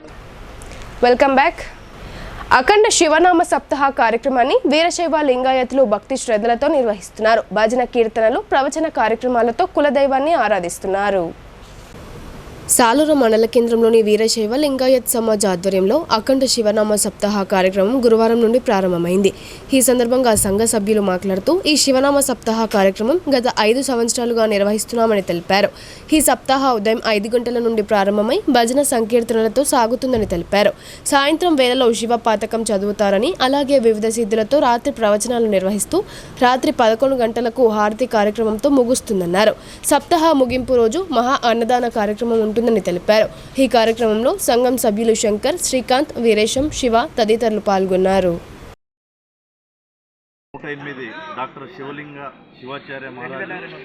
Welcome back. అఖండ శివనామ సప్తాహ కార్యక్రమాన్ని వీరశైవ లింగాయతులు భక్తి శ్రద్ధలతో నిర్వహిస్తున్నారు. భజన, కీర్తనలు, ప్రవచన కార్యక్రమాలతో కులదైవాన్ని ఆరాధిస్తున్నారు. సాలూరు మండల కేంద్రంలోని వీరశైవ లింగాయత్ సమాజ్ ఆధ్వర్యంలో అఖండ శివనామ సప్తాహ కార్యక్రమం గురువారం నుండి ప్రారంభమైంది. ఈ సందర్భంగా సంఘ సభ్యులు మాట్లాడుతూ ఈ శివనామ సప్తాహ కార్యక్రమం గత 5 సంవత్సరాలుగా నిర్వహిస్తున్నామని తెలిపారు. ఈ సప్తాహ ఉదయం 5 గంటల నుండి ప్రారంభమై భజన సంకీర్తనలతో సాగుతుందని తెలిపారు. సాయంత్రం వేళలో శివ పాతకం చదువుతారని, అలాగే వివిధ సిద్ధులతో రాత్రి ప్రవచనాలు నిర్వహిస్తూ రాత్రి 11 గంటలకు హారతి కార్యక్రమంతో ముగుస్తుందన్నారు. సప్తాహ ముగింపు రోజు మహా అన్నదాన కార్యక్రమం ఉంటుందని తెలిపారు. ఈ కార్యక్రమంలో సంఘం సభ్యులు శంకర్, శ్రీకాంత్, వీరేశం, శివ తదితరులు పాల్గొన్నారు. 108 డాక్టర్ శివాచార్య మహారాజ్,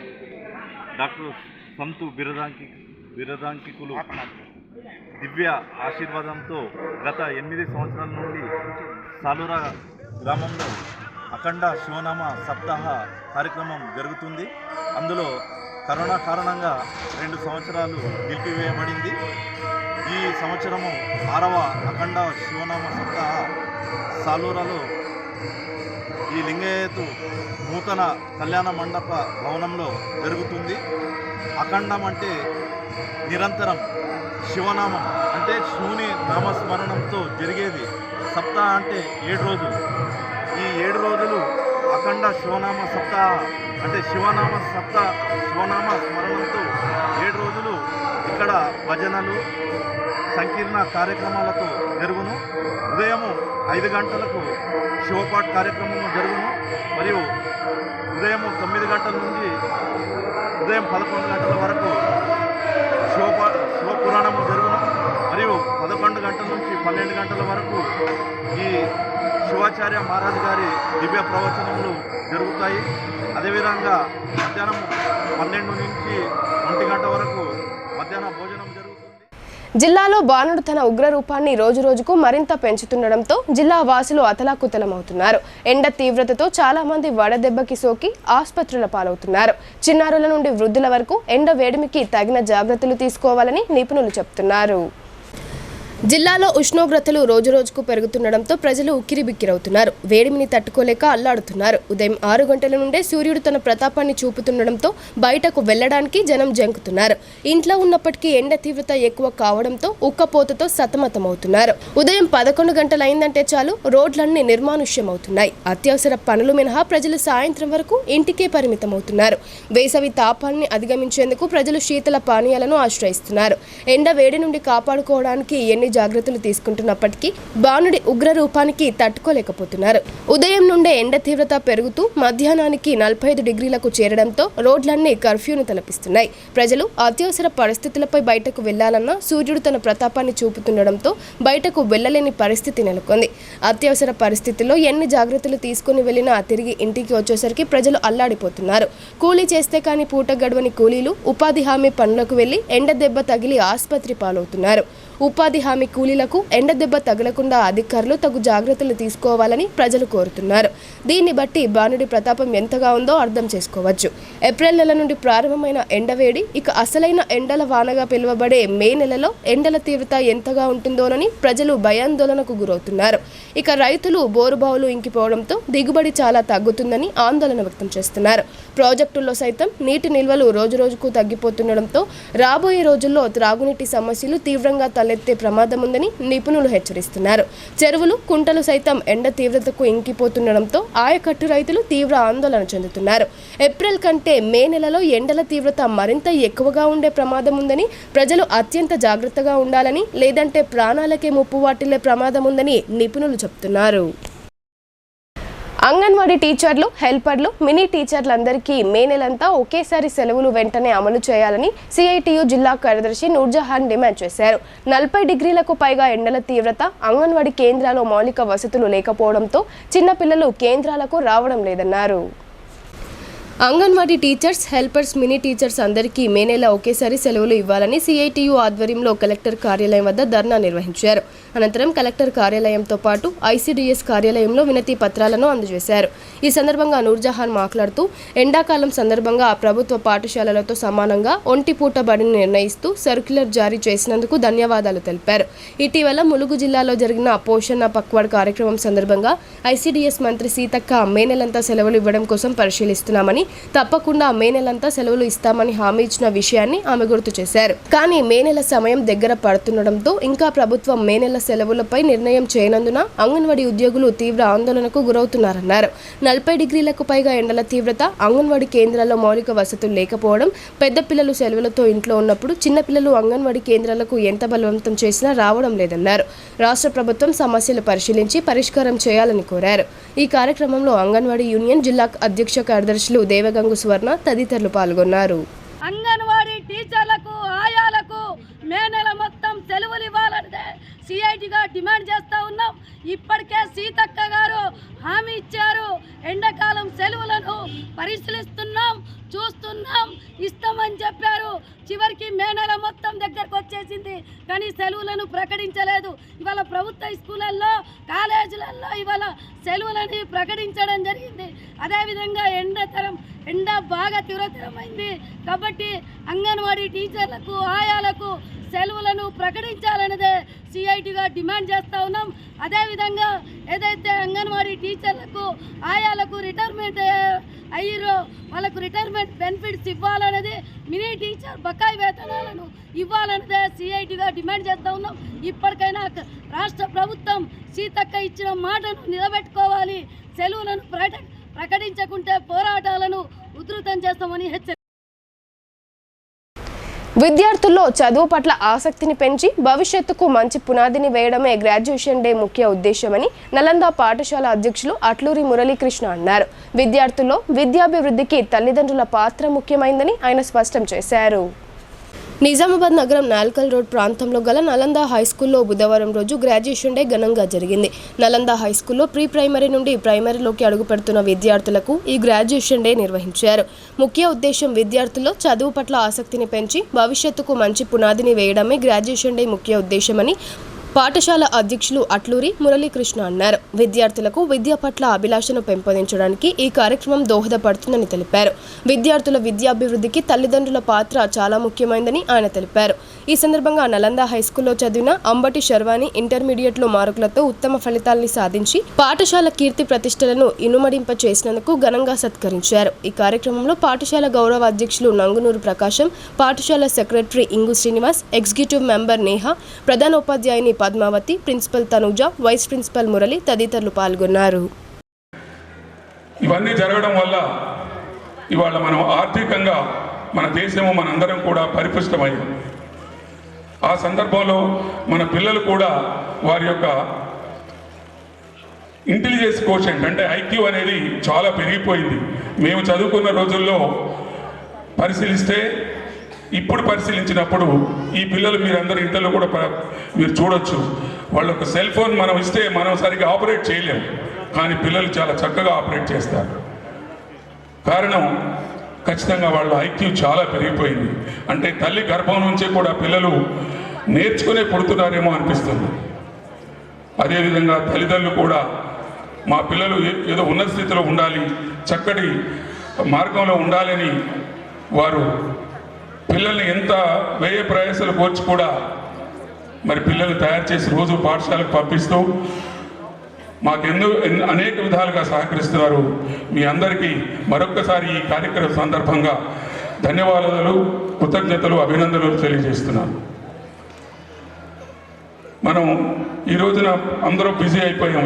డాక్టర్ సంతు బిరదాంకికులు దివ్య ఆశీర్వాదంతో గత 8 సంవత్సరాల నుండి సాలూరా గ్రామంలో అఖండ శివనామ సప్తాహ కార్యక్రమం జరుగుతుంది. అందులో కరోనా కారణంగా 2 సంవత్సరాలు నిలిపివేయబడింది. ఈ సంవత్సరము 6వ అఖండ శివనామ సప్తాహ సాలూరాలో ఈ లింగాయతు నూతన కళ్యాణ మండప భవనంలో జరుగుతుంది. అఖండం అంటే నిరంతరం, శివనామం అంటే శివుని నామస్మరణంతో జరిగేది. సప్తాహ అంటే 7 రోజులు. ఈ 7 రోజులు అఖండ శివనామ సప్తాహ అంటే శివనామ స్మరణంతో 7 రోజులు ఇక్కడ భజనలు, సంకీర్ణ కార్యక్రమాలతో జరుగును. ఉదయము 5 గంటలకు శివపాఠ కార్యక్రమం జరుగును. మరియు ఉదయం 9 గంటల నుండి ఉదయం 11 గంటల వరకు శివపురాణము జరుగును. మరియు 11 గంటల నుంచి 12 గంటల వరకు ఈ శివాచార్య మహారాజ్ గారి దివ్య ప్రవచనములు జరుగుతాయి. అదేవిధంగా మధ్యాహ్నం 12 నుంచి 1 గంట వరకు మధ్యాహ్న భోజనం జరుగుతుంది. జిల్లాలో బాణుడు తన ఉగ్రరూపాన్ని రోజురోజుకు మరింత పెంచుతుండడంతో జిల్లా వాసులు అతలాకుతలమవుతున్నారు. ఎండ తీవ్రతతో చాలా మంది వడదెబ్బకి సోకి ఆసుపత్రుల పాలవుతున్నారు. చిన్నారుల నుండి వృద్ధుల వరకు ఎండ వేడిమికి తగిన జాగ్రత్తలు తీసుకోవాలని నిపుణులు చెబుతున్నారు. జిల్లాలో ఉష్ణోగ్రతలు రోజురోజుకు పెరుగుతుండడంతో ప్రజలు ఉక్కిరిబిక్కిరవుతున్నారు. వేడిమిని తట్టుకోలేక అల్లాడుతున్నారు. ఉదయం 6 గంటల నుండే సూర్యుడు తన ప్రతాపాన్ని చూపుతుండడంతో బయటకు వెళ్లడానికి జనం జంకుతున్నారు. ఇంట్లో ఉన్నప్పటికీ ఎండ తీవ్రత ఎక్కువ కావడంతో ఉక్కపోతతో సతమతమవుతున్నారు. ఉదయం 11 గంటలైందంటే చాలు రోడ్లన్నీ నిర్మానుష్యమవుతున్నాయి. అత్యవసర పనులు మినహా ప్రజలు సాయంత్రం వరకు ఇంటికే పరిమితమవుతున్నారు. వేసవి తాపాన్ని అధిగమించేందుకు ప్రజలు శీతల పానీయాలను ఆశ్రయిస్తున్నారు. ఎండ వేడి నుండి కాపాడుకోవడానికి ఎన్ని జాగ్రత్తలు తీసుకుంటున్నప్పటికీ బాణుడి ఉగ్ర రూపానికి తట్టుకోలేకపోతున్నారు. ఉదయం నుండే ఎండ తీవ్రత పెరుగుతూ మధ్యాహ్నానికి 45 డిగ్రీలకు చేరడంతో రోడ్లన్నీ కర్ఫ్యూను తలపిస్తున్నాయి. ప్రజలు అత్యవసర పరిస్థితులపై బయటకు వెళ్లాలన్నా సూర్యుడు తన ప్రతాపాన్ని చూపుతుండడంతో బయటకు వెళ్లలేని పరిస్థితి నెలకొంది. అత్యవసర పరిస్థితుల్లో ఎన్ని జాగ్రత్తలు తీసుకుని వెళ్లినా తిరిగి ఇంటికి వచ్చేసరికి ప్రజలు అల్లాడిపోతున్నారు. కూలీ చేస్తే కానీ పూట గడవని కూలీలు ఉపాధి హామీ పనులకు వెళ్లి ఎండ దెబ్బ తగిలి ఆసుపత్రి పాలవుతున్నారు. ఉపాధి హామీ కూలీలకు ఎండ దెబ్బ తగలకుండా అధికారులు తగు జాగ్రత్తలు తీసుకోవాలని ప్రజలు కోరుతున్నారు. దీన్ని బట్టి బాణుడి ప్రతాపం ఎంతగా ఉందో అర్థం చేసుకోవచ్చు. ఏప్రిల్ నెల నుండి ప్రారంభమైన ఎండవేడి ఇక అసలైన ఎండల వానగా పిలువబడే మే నెలలో ఎండల తీవ్రత ఎంతగా ఉంటుందోనని ప్రజలు భయాందోళనకు గురవుతున్నారు. ఇక రైతులు బోరుబావులు ఇంకిపోవడంతో దిగుబడి చాలా తగ్గుతుందని ఆందోళన వ్యక్తం చేస్తున్నారు. ప్రాజెక్టుల్లో సైతం నీటి నిల్వలు రోజురోజుకు తగ్గిపోతుండడంతో రాబోయే రోజుల్లో త్రాగునీటి సమస్యలు తీవ్రంగా తలెత్తే ప్రమాదం ఉందని నిపుణులు హెచ్చరిస్తున్నారు. చెరువులు కుంటలు సైతం ఎండ తీవ్రతకు ఇంకిపోతుండడంతో ఆయకట్టు రైతులు తీవ్ర ఆందోళన చెందుతున్నారు. ఏప్రిల్ కంటే మే నెలలో ఎండల తీవ్రత మరింత ఎక్కువగా ఉండే ప్రమాదం ఉందని ప్రజలు అత్యంత జాగ్రత్తగా ఉండాలని, లేదంటే ప్రాణాలకే ముప్పు వాటిల్లే ప్రమాదం ఉందని నిపుణులు చెబుతున్నారు. అంగన్వాడీ టీచర్లు, హెల్పర్లు, మినీ టీచర్లందరికీ మే నెలంతా ఒకేసారి సెలవులు వెంటనే అమలు చేయాలని సిఐటియు జిల్లా కార్యదర్శి నూర్జహాన్ డిమాండ్ చేశారు. 40 డిగ్రీలకు పైగా ఎండల తీవ్రత, అంగన్వాడీ కేంద్రాల్లో మౌలిక వసతులు లేకపోవడంతో చిన్నపిల్లలు కేంద్రాలకు రావడం లేదన్నారు. Anganwadi teachers, helpers, mini teachers అందరికీ మే నెల ఒకేసారి సెలవులు ఇవ్వాలని సిఐటియు ఆధ్వర్యంలో కలెక్టర్ కార్యాలయం వద్ద ధర్నా నిర్వహించారు. అనంతరం కలెక్టర్ కార్యాలయంతో పాటు ఐసిడిఎస్ కార్యాలయంలో వినతి పత్రాలను అందజేశారు. ఈ సందర్భంగా నూర్జహాన్ మాట్లాడుతూ ఎండాకాలం సందర్భంగా ప్రభుత్వ పాఠశాలలతో సమానంగా ఒంటిపూట బడిని నిర్ణయిస్తూ సర్క్యులర్ జారీ చేసినందుకు ధన్యవాదాలు తెలిపారు. ఇటీవల ములుగు జిల్లాలో జరిగిన పోషణ పక్వాడ్ కార్యక్రమం సందర్భంగా ఐసిడిఎస్ మంత్రి సీతక్క మే నెలంతా సెలవులు ఇవ్వడం కోసం పరిశీలిస్తున్నామని, తప్పకుండా మే నెలంతా సెలవులు ఇస్తామని హామీ ఇచ్చిన విషయాన్ని ఆమె గుర్తు చేశారు. కానీ మే నెల సమయం దగ్గర పడుతుండడంతో ఇంకా ప్రభుత్వం మే నెల సెలవులపై నిర్ణయం చేయనందున అంగన్వాడీ ఉద్యోగులు తీవ్ర ఆందోళనకు గురవుతున్నారన్నారు. 40 డిగ్రీలకు పైగా ఎండల తీవ్రత, అంగన్వాడీ కేంద్రాల్లో మౌలిక వసతులు లేకపోవడం, పెద్ద పిల్లలు సెలవులతో ఇంట్లో ఉన్నప్పుడు చిన్నపిల్లలు అంగన్వాడీ కేంద్రాలకు ఎంత బలవంతం చేసినా రావడం లేదన్నారు. రాష్ట్ర ప్రభుత్వం సమస్యలు పరిశీలించి పరిష్కారం చేయాలని కోరారు. ఈ కార్యక్రమంలో అంగన్వాడీ యూనియన్ జిల్లా అధ్యక్ష కార్యదర్శులు దేవగంగు స్వర్ణ తదితరులు పాల్గొన్నారు. అంగన్వాడీ టీచర్లకు, ఆయాలకు మే నెల మొత్తం సెలవులు ఇవ్వాలంటే సిఐటిగా డిమాండ్ చేస్తూ ఉన్నాం. ఇప్పటికే సీతక్క గారు హామీ ఇచ్చారు. ఎండాకాలం సెలవులను పరిశీలిస్తున్నాం, చూస్తున్నాం, ఇస్తామని చెప్పారు. చివరికి మే నెల మొత్తం దగ్గరకు వచ్చేసింది, కానీ సెలవులను ప్రకటించలేదు. ఇవాళ ప్రభుత్వ స్కూళ్ళల్లో, కాలేజీలలో ఇవాళ సెలవులని ప్రకటించడం జరిగింది. అదేవిధంగా ఎండ బాగా తీవ్రతరమైంది కాబట్టి అంగన్వాడీ టీచర్లకు, ఆయాలకు సెలవులను ప్రకటించాలన్నదే సిఐటిగా డిమాండ్ చేస్తూ ఉన్నాం. అదేవిధంగా ఏదైతే అంగన్వాడీ టీచర్లకు, ఆయాలకు రిటైర్మెంట్ అయ్యారో వాళ్ళకు రిటైర్మెంట్ బెనిఫిట్స్ ఇవ్వాలన్నది, మినీ టీచర్ బకాయి వేతనాలను ఇవ్వాలన్నదే సిఐటిగా డిమాండ్ చేస్తూ ఉన్నాం. ఇప్పటికైనా రాష్ట్ర ప్రభుత్వం సీతక్క ఇచ్చిన మాటను నిలబెట్టుకోవాలి. సెలవులను ప్రకటించకుంటే పోరాటాలను ఉధృతం చేస్తామని హెచ్చరి. విద్యార్థుల్లో చదువు పట్ల ఆసక్తిని పెంచి భవిష్యత్తుకు మంచి పునాదిని వేయడమే గ్రాడ్యుయేషన్ డే ముఖ్య ఉద్దేశమని నలంద పాఠశాల అధ్యక్షులు అట్లూరి మురళీకృష్ణ అన్నారు. విద్యార్థుల్లో విద్యాభివృద్ధికి తల్లిదండ్రుల పాత్ర ముఖ్యమైందని ఆయన స్పష్టం చేశారు. నిజామాబాద్ నగరం నాల్కల్ రోడ్ ప్రాంతంలో గల నలంద హైస్కూల్లో బుధవారం రోజు గ్రాడ్యుయేషన్ డే ఘనంగా జరిగింది. నలంద హైస్కూల్లో ప్రీ ప్రైమరీ నుండి ప్రైమరీలోకి అడుగుపెడుతున్న విద్యార్థులకు ఈ గ్రాడ్యుయేషన్ డే నిర్వహించారు. ముఖ్య ఉద్దేశం విద్యార్థుల్లో చదువు పట్ల ఆసక్తిని పెంచి భవిష్యత్తుకు మంచి పునాదిని వేయడమే గ్రాడ్యుయేషన్ డే ముఖ్య ఉద్దేశమని పాఠశాల అధ్యక్షులు అట్లూరి మురళీకృష్ణ అన్నారు. విద్యార్థులకు విద్య పట్ల అభిలాషను పెంపొందించడానికి ఈ కార్యక్రమం దోహదపడుతుందని తెలిపారు. విద్యార్థుల విద్యాభివృద్ధికి తల్లిదండ్రుల పాత్ర చాలా ముఖ్యమైనదని ఆయన తెలిపారు. ఈ సందర్భంగా నలంద హైస్కూల్లో చదివిన అంబటి శర్వాణి ఇంటర్మీడియట్లో మార్కులతో ఉత్తమ ఫలితాల్ని సాధించి పాఠశాల కీర్తి ప్రతిష్టలను ఇనుమడింప చేసినందుకు ఘనంగా సత్కరించారు. ఈ కార్యక్రమంలో పాఠశాల గౌరవ అధ్యక్షులు నంగునూరు ప్రకాశం, పాఠశాల secretary Ingu Srinivas, executive member Neha, ప్రధానోపాధ్యాయుని Padmavathi, principal Tanuja, vice principal Murali తదితరులు పాల్గొన్నారు. ఇవన్నీ జరగడం వల్ల ఇవాళ మనం ఆర్థికంగా మన దేశము మనందరం కూడా పరిపుష్టమయ్యాం. ఆ సందర్భంలో మన పిల్లలు కూడా వారి యొక్క ఇంటెలిజెన్స్ కోషెంట్ అంటే ఐక్యూ అనేది చాలా పెరిగిపోయింది. మేము చదువుకున్న రోజుల్లో పరిశీలిస్తే, ఇప్పుడు పరిశీలించినప్పుడు ఈ పిల్లలు మీరందరూ ఇంట్లో కూడా మీరు చూడొచ్చు, వాళ్ళ ఒక సెల్ ఫోన్ మనం ఇస్తే మనం సరిగ్గా ఆపరేట్ చేయలేము, కానీ పిల్లలు చాలా చక్కగా ఆపరేట్ చేస్తారు. కారణం ఖచ్చితంగా వాళ్ళ ఐక్యూ చాలా పెరిగిపోయింది. అంటే తల్లి గర్భం నుంచి కూడా పిల్లలు నేర్చుకునే పుడుతున్నారేమో అనిపిస్తుంది. అదేవిధంగా తల్లిదండ్రులు కూడా మా పిల్లలు ఏదో ఉన్నత స్థితిలో ఉండాలి, చక్కటి మార్గంలో ఉండాలని వారు పిల్లల్ని ఎంత వ్యయ ప్రయాసాలు కోర్చి కూడా మరి పిల్లల్ని తయారు చేసి రోజు పాఠశాలకు పంపిస్తూ మాకెన్నో అనేక విధాలుగా సహకరిస్తున్నారు. మీ అందరికీ మరొక్కసారి ఈ కార్యక్రమం సందర్భంగా ధన్యవాదాలు, కృతజ్ఞతలు, అభినందనలు తెలియజేస్తున్నాను. మనం ఈ రోజున అందరూ బిజీ అయిపోయాం.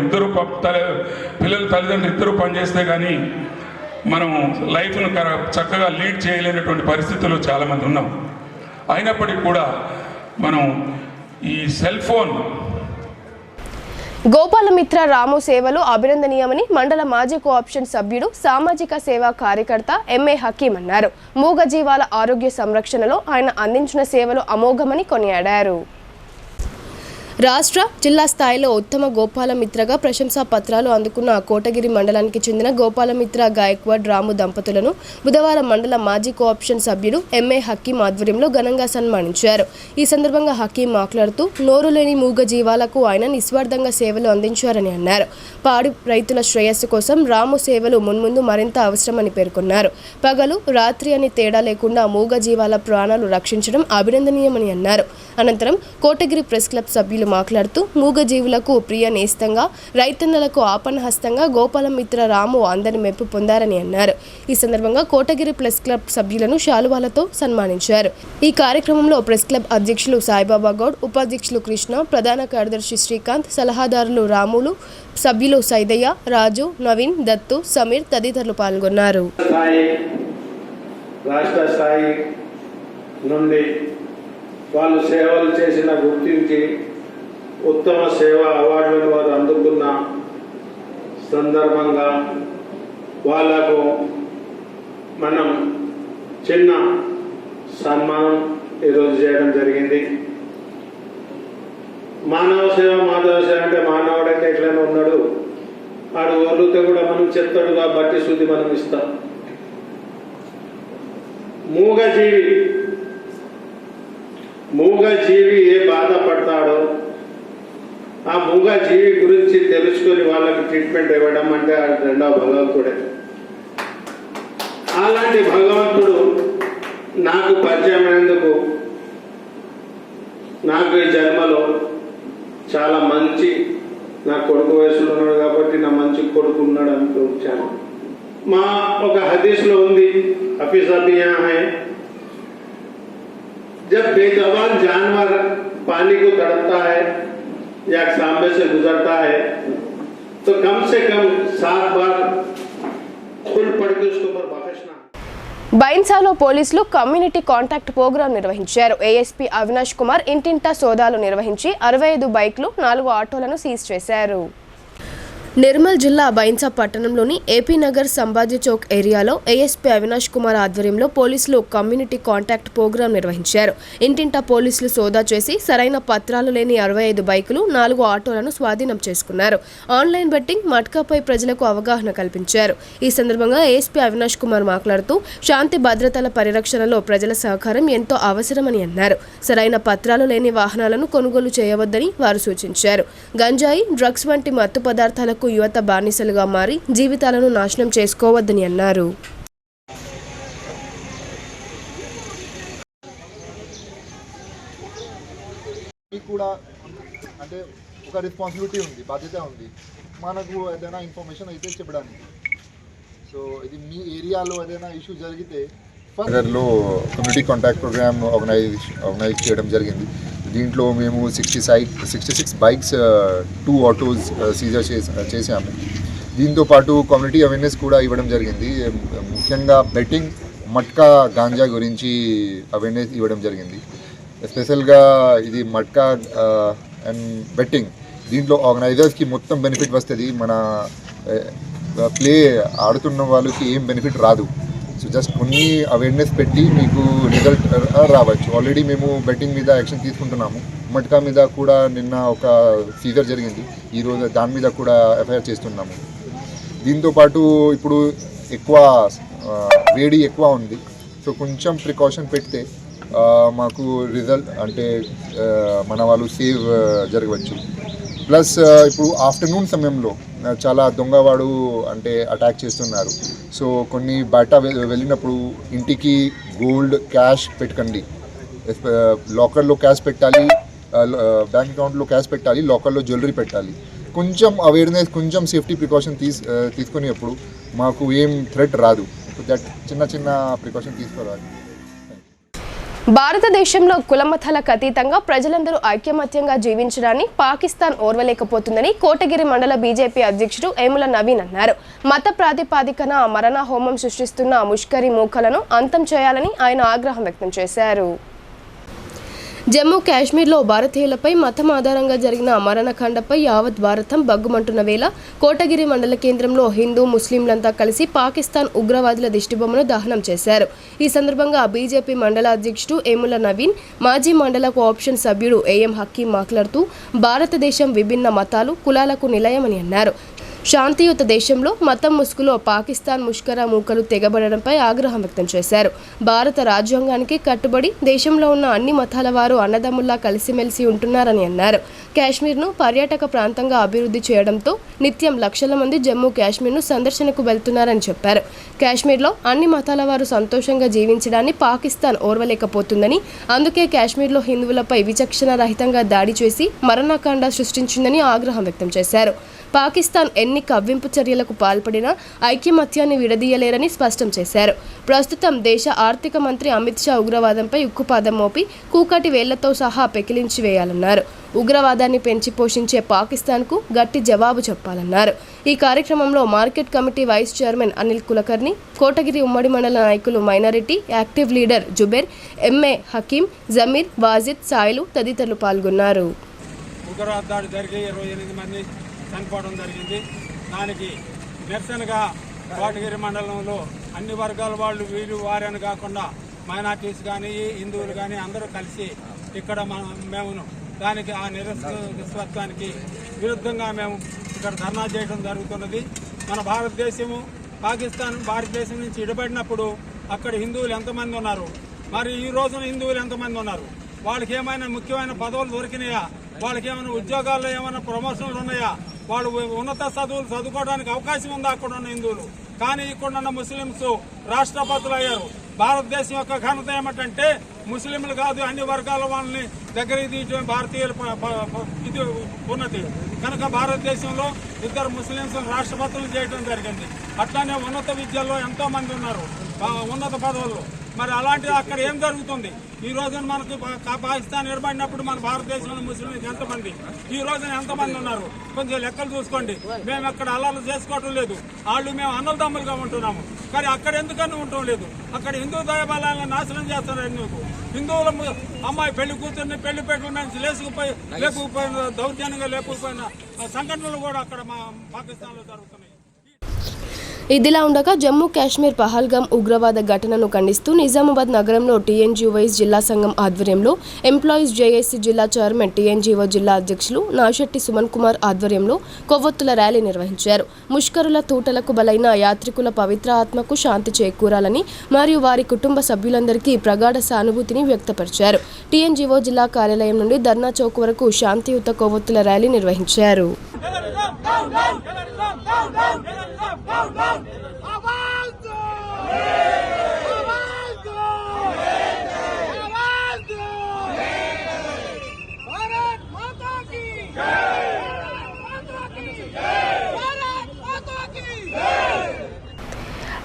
పిల్లల తల్లిదండ్రులు ఇద్దరు పనిచేస్తే కానీ మనం లైఫ్ను చక్కగా లీడ్ చేయలేనటువంటి పరిస్థితుల్లో చాలామంది ఉన్నాం. అయినప్పటికీ కూడా మనం ఈ సెల్ ఫోన్ గోపాలమిత్ర రాము సేవలు అభినందనీయమని మండల మాజీ కోఆప్షన్ సభ్యుడు, సామాజిక సేవా కార్యకర్త ఎంఏ హకీం అన్నారు. మూగజీవాల ఆరోగ్య సంరక్షణలో ఆయన అందించిన సేవలు అమోఘమని కొనియాడారు. రాష్ట్ర, జిల్లా స్థాయిలో ఉత్తమ గోపాలమిత్రగా ప్రశంసా పత్రాలు అందుకున్న కోటగిరి మండలానికి చెందిన గోపాలమిత్ర గాయక్వాడ్ రాము దంపతులను బుధవారం మండల మాజీ కోఆప్షన్ సభ్యుడు ఎంఏ హకీం ఆధ్వర్యంలో ఘనంగా సన్మానించారు. ఈ సందర్భంగా హకీం మాట్లాడుతూ నోరు లేని మూగ జీవాలకు ఆయన నిస్వార్థంగా సేవలు అందించారని అన్నారు. పాడి రైతుల శ్రేయస్సు కోసం రాము సేవలు మున్ముందు మరింత అవసరమని పేర్కొన్నారు. పగలు రాత్రి అని తేడా లేకుండా మూగ జీవాల ప్రాణాలు రక్షించడం అభినందనీయమని అన్నారు. అనంతరం కోటగిరి ప్రెస్ క్లబ్ సభ్యులు మాట్లాడుతూ మూగజీవులకు ప్రియ నేస్తంగా, రైతన్నలకు ఆపన్నహస్తంగా గోపాలమిత్ర రాము అందరి మెప్పు పొందారని అన్నారు. ఈ సందర్భంగా కోటగిరి ప్రెస్ క్లబ్ సభ్యులను శాలువాలతో సన్మానించారు. ఈ కార్యక్రమంలో ప్రెస్ క్లబ్ అధ్యక్షులు సాయిబాబా గౌడ్, ఉపాధ్యక్షులు కృష్ణ, ప్రధాన కార్యదర్శి శ్రీకాంత్, సలహాదారులు రాములు, సభ్యులు సైదయ్య, రాజు, నవీన్, దత్తు, సమీర్ తదితరులు పాల్గొన్నారు. రాష్ట్ర స్థాయి నుండి వాళ్ళు సేవలు చేసిన గుర్తించి ఉత్తమ సేవా అవార్డులను వారు అందుకున్న సందర్భంగా వాళ్లకు మనం చిన్న సన్మానం ఈరోజు చేయడం జరిగింది. మానవ సేవ మాధవ సేవ అంటే మానవుడైతే ఎట్లయినా ఉన్నాడు, ఆడు ఒర్రితే కూడా మనం చెప్తాడుగా బట్టి శుద్ధి మనం ఇస్తాం. మూగజీవి ఏ బాధపడతాడో ఆ మూగజీవి గురించి తెలుసుకొని వాళ్ళకి ట్రీట్మెంట్ ఇవ్వడం అంటే రెండవ భగవంతుడే. అలాంటి భగవంతుడు నాకు పరిచయమైనందుకు నాకు ఈ జన్మలో చాలా మంచి, నా కొడుకు వయసులో ఉన్నాడు కాబట్టి నా మంచి కొడుకు ఉన్నాడు అని వచ్చాను. మా ఒక హదీస్లో ఉంది, హఫీజ్ అబియా హై, जब बेजबान जानवर पानी को तड़पता है या सामने से गुजरता है तो कम से कम 7 बार खुल पड़ के उसके ऊपर बख्शना. బైన్సాలో పోలీసులు కమ్యూనిటీ కాంటాక్ట్ ప్రోగ్రాం నిర్వహించారు. ఏఎస్పీ అవినాష్ కుమార్ ఇంటింటా సోదాలు నిర్వహించి 65 బైక్లు, 4 ఆటోలను సీజ్ చేశారు. నిర్మల్ జిల్లా బైన్సా పట్టణంలోని ఏపీ నగర్ సంభాజీ చౌక్ ఏరియాలో ఏఎస్పీ అవినాష్ కుమార్ ఆధ్వర్యంలో పోలీసులు కమ్యూనిటీ కాంటాక్ట్ ప్రోగ్రాం నిర్వహించారు. ఇంటింటా పోలీసులు సోదా చేసి సరైన పత్రాలు లేని 65 బైకులు, 4 ఆటోలను స్వాధీనం చేసుకున్నారు. ఆన్లైన్ బెట్టింగ్, మట్కాపై ప్రజలకు అవగాహన కల్పించారు. ఈ సందర్భంగా ఏఎస్పీ అవినాష్ కుమార్ మాట్లాడుతూ శాంతి భద్రతల పరిరక్షణలో ప్రజల సహకారం ఎంతో అవసరమని అన్నారు. సరైన పత్రాలు లేని వాహనాలను కొనుగోలు చేయవద్దని వారు సూచించారు. గంజాయి, డ్రగ్స్ వంటి మత్తు పదార్థాలకు యువత బానిసలుగా మారి జీవితాలను నాశనం చేసుకోవద్దని అన్నారు. కూడా అంటే ఒక రెస్పాన్సిబిలిటీ ఉంది, బాధ్యత ఉంది మనకు ఏదైనా ఇన్ఫర్మేషన్ అయితే చెప్పడానికి. సో ఇది మీ ఏరియాలో ఏదైనా ఇష్యూ జరిగితే నగర్లో కమ్యూనిటీ కాంటాక్ట్ ప్రోగ్రామ్ ఆర్గనైజ్ చేయడం జరిగింది. దీంట్లో మేము 66 బైక్స్, 2 ఆటోస్ సీజర్ చేసాము. దీంతోపాటు కమ్యూనిటీ అవేర్నెస్ కూడా ఇవ్వడం జరిగింది. ముఖ్యంగా బెట్టింగ్, మట్కా, గాంజా గురించి అవేర్నెస్ ఇవ్వడం జరిగింది. స్పెషల్గా ఇది మట్కా అండ్ బెట్టింగ్, దీంట్లో ఆర్గనైజర్స్కి మొత్తం బెనిఫిట్ వస్తుంది. మన ప్లే ఆడుతున్న వాళ్ళకి ఏం బెనిఫిట్ రాదు. సో జస్ట్ కొన్ని అవేర్నెస్ పెట్టి మీకు రిజల్ట్ రావచ్చు. ఆల్రెడీ మేము బెట్టింగ్ మీద యాక్షన్ తీసుకుంటున్నాము. మట్కా మీద కూడా నిన్న ఒక సీజర్ జరిగింది, ఈరోజు దాని మీద కూడా ఎఫ్ఐఆర్ చేస్తున్నాము. దీంతోపాటు ఇప్పుడు వేడి ఎక్కువ ఉంది. సో కొంచెం ప్రికాషన్ పెడితే మాకు రిజల్ట్ అంటే మన వాళ్ళు సేవ్ జరగవచ్చు. ప్లస్ ఇప్పుడు ఆఫ్టర్నూన్ సమయంలో చాలా దొంగవాడు అంటే అటాక్ చేస్తున్నారు. సో కొన్ని బయట వెళ్ళినప్పుడు ఇంటికి గోల్డ్, క్యాష్ పెట్టకండి. లాకర్లో క్యాష్ పెట్టాలి, బ్యాంక్ అకౌంట్లో క్యాష్ పెట్టాలి, లాకర్లో జ్యువెలరీ పెట్టాలి. కొంచెం అవేర్నెస్, కొంచెం సేఫ్టీ ప్రికాషన్ తీసుకునేప్పుడు మాకు ఏం థ్రెట్ రాదు. దట్ చిన్న ప్రికాషన్ తీసుకోవాలి. భారతదేశంలో కులమతాలకు అతీతంగా ప్రజలందరూ ఐక్యమత్యంగా జీవించడాన్ని పాకిస్తాన్ ఓర్వలేకపోతుందని కోటగిరి మండల బీజేపీ అధ్యక్షుడు ఏముల నవీన్ అన్నారు. మత ప్రాతిపాదికన మరణ హోమం సృష్టిస్తున్న ముష్కరీ మూకలను అంతం చేయాలని ఆయన ఆగ్రహం వ్యక్తం చేశారు. జమ్మూ కాశ్మీర్లో భారతీయులపై మతం ఆధారంగా జరిగిన మరణకాండపై యావత్ భారతం బగ్గుమంటున్న వేళ కోటగిరి మండల కేంద్రంలో హిందూ, ముస్లింలంతా కలిసి పాకిస్తాన్ ఉగ్రవాదుల దిష్టిబొమ్మను దహనం చేశారు. ఈ సందర్భంగా బీజేపీ మండల అధ్యక్షుడు ఏముల నవీన్, మాజీ మండల కోఆప్షన్ సభ్యుడు ఏఎం హకీం మాట్లాడుతూ భారతదేశం విభిన్న మతాలు, కులాలకు నిలయమని అన్నారు. శాంతియుత దేశంలో మతం ముసుగులో పాకిస్తాన్ ముష్కరా మూకలు తెగబడడంపై ఆగ్రహం వ్యక్తం చేశారు. భారత రాజ్యాంగానికి కట్టుబడి దేశంలో ఉన్న అన్ని మతాల వారు అన్నదమ్ముల్లా కలిసిమెలిసి ఉంటున్నారని అన్నారు. కాశ్మీర్ను పర్యాటక ప్రాంతంగా అభివృద్ధి చేయడంతో నిత్యం లక్షల మంది జమ్మూ కాశ్మీర్ను సందర్శనకు వెళ్తున్నారని చెప్పారు. కాశ్మీర్లో అన్ని మతాల వారు సంతోషంగా జీవించడాన్ని పాకిస్తాన్ ఓర్వలేకపోతుందని, అందుకే కాశ్మీర్లో హిందువులపై విచక్షణ రహితంగా దాడి చేసి మరణకాండ సృష్టించిందని ఆగ్రహం వ్యక్తం చేశారు. పాకిస్తాన్ ఎన్ని కవ్వింపు చర్యలకు పాల్పడినా ఐక్యమత్యాన్ని విడదీయలేరని స్పష్టం చేశారు. ప్రస్తుతం దేశ ఆర్థిక మంత్రి అమిత్ షా ఉగ్రవాదంపై ఉక్కుపాదం మోపి కూకటి వేళ్లతో సహా పెకిలించి వేయాలన్నారు. ఉగ్రవాదాన్ని పెంచి పోషించే పాకిస్తాన్కు గట్టి జవాబు చెప్పాలన్నారు. ఈ కార్యక్రమంలో market committee vice chairman Anil Kulkarni, Kotagiri ఉమ్మడి మండల నాయకులు minority active leader Zubair, MA Hakeem, Zameer, Wajid, Sailu తదితరులు పాల్గొన్నారు. ఉగ్రవాదాలు జరిగి 28 మంది చనిపోవడం జరిగింది. దానికి నిరసనగా కోటగిరి మండలంలో అన్ని వర్గాల వాళ్ళు, వీరు వారని కాకుండా మైనార్టీస్ కానీ, హిందువులు కానీ అందరూ కలిసి ఇక్కడ మేము దానికి ఆ నిరసత్వానికి విరుద్ధంగా మేము ఇక్కడ ధర్నా చేయడం జరుగుతున్నది. మన భారతదేశం నుంచి విడిపడినప్పుడు అక్కడ హిందువులు ఎంతమంది ఉన్నారు, మరి ఈ రోజున హిందువులు ఎంతమంది ఉన్నారు, వాళ్ళకి ఏమైనా ముఖ్యమైన పదవులు దొరికినాయా, వాళ్ళకి ఏమైనా ఉద్యోగాల్లో ఏమైనా ప్రమోషన్లు ఉన్నాయా, వాళ్ళు ఉన్నత చదువులు చదువుకోవడానికి అవకాశం ఉందా అక్కడ ఉన్న హిందువులు? కానీ ఇక్కడ ఉన్న ముస్లింస్ రాష్ట్రపతులు అయ్యారు. భారతదేశం యొక్క ఘనత ఏమిటంటే ముస్లింలు కాదు, అన్ని వర్గాల వాళ్ళని దగ్గరికి తీయడం భారతీయుల ఇది ఉన్నది. కనుక భారతదేశంలో 2 ముస్లింస్ రాష్ట్రపతులు చేయడం జరిగింది. అట్లానే ఉన్నత విద్యలో ఎంతో మంది ఉన్నారు, ఉన్నత పదవుల్లో. మరి అలాంటిది అక్కడ ఏం జరుగుతుంది? ఈ రోజున మనకు పాకిస్తాన్ ఏర్పడినప్పుడు మన భారతదేశంలో ముస్లింలు ఎంతమంది, ఈ రోజున ఎంతమంది ఉన్నారు? కొంచెం లెక్కలు చూసుకోండి. మేము అక్కడ అల్లర్లు చేసుకోవటం లేదు, వాళ్ళు మేము అన్నదమ్ములుగా ఉంటున్నాము. కానీ అక్కడ ఎందుకని ఉండటం లేదు? అక్కడ హిందూ దైవాలయాలను నాశనం చేస్తారు. ఎందుకు హిందువుల అమ్మాయి పెళ్లి కూతుర్ని పెళ్లి పెట్టుకున్న లేకపోయిన దౌర్జన్యంగా లేకపోయిన సంఘటనలు కూడా అక్కడ మా పాకిస్తాన్లో జరుగుతున్నాయి. ఇదిలా ఉండగా జమ్మూ కాశ్మీర్ పహల్గామ్ ఉగ్రవాద ఘటనను ఖండిస్తూ నిజామాబాద్ నగరంలో టీఎన్జీఓఎస్ జిల్లా సంఘం ఆధ్వర్యంలో ఎంప్లాయీస్ జేఏసీ జిల్లా చైర్మన్ టీఎన్జీఓ జిల్లా అధ్యక్షులు నాశెట్టి సుమన్ కుమార్ ఆధ్వర్యంలో కొవ్వొత్తుల ర్యాలీ నిర్వహించారు. ముష్కరుల తూటలకు బలైన యాత్రికుల పవిత్ర ఆత్మకు శాంతి చేకూరాలని మరియు వారి కుటుంబ సభ్యులందరికీ ప్రగాఢ సానుభూతిని వ్యక్తపరిచారు. టీఎన్జీఓ జిల్లా కార్యాలయం నుండి ధర్నా చౌక్ వరకు శాంతియుత కొవ్వొత్తుల ర్యాలీ నిర్వహించారు.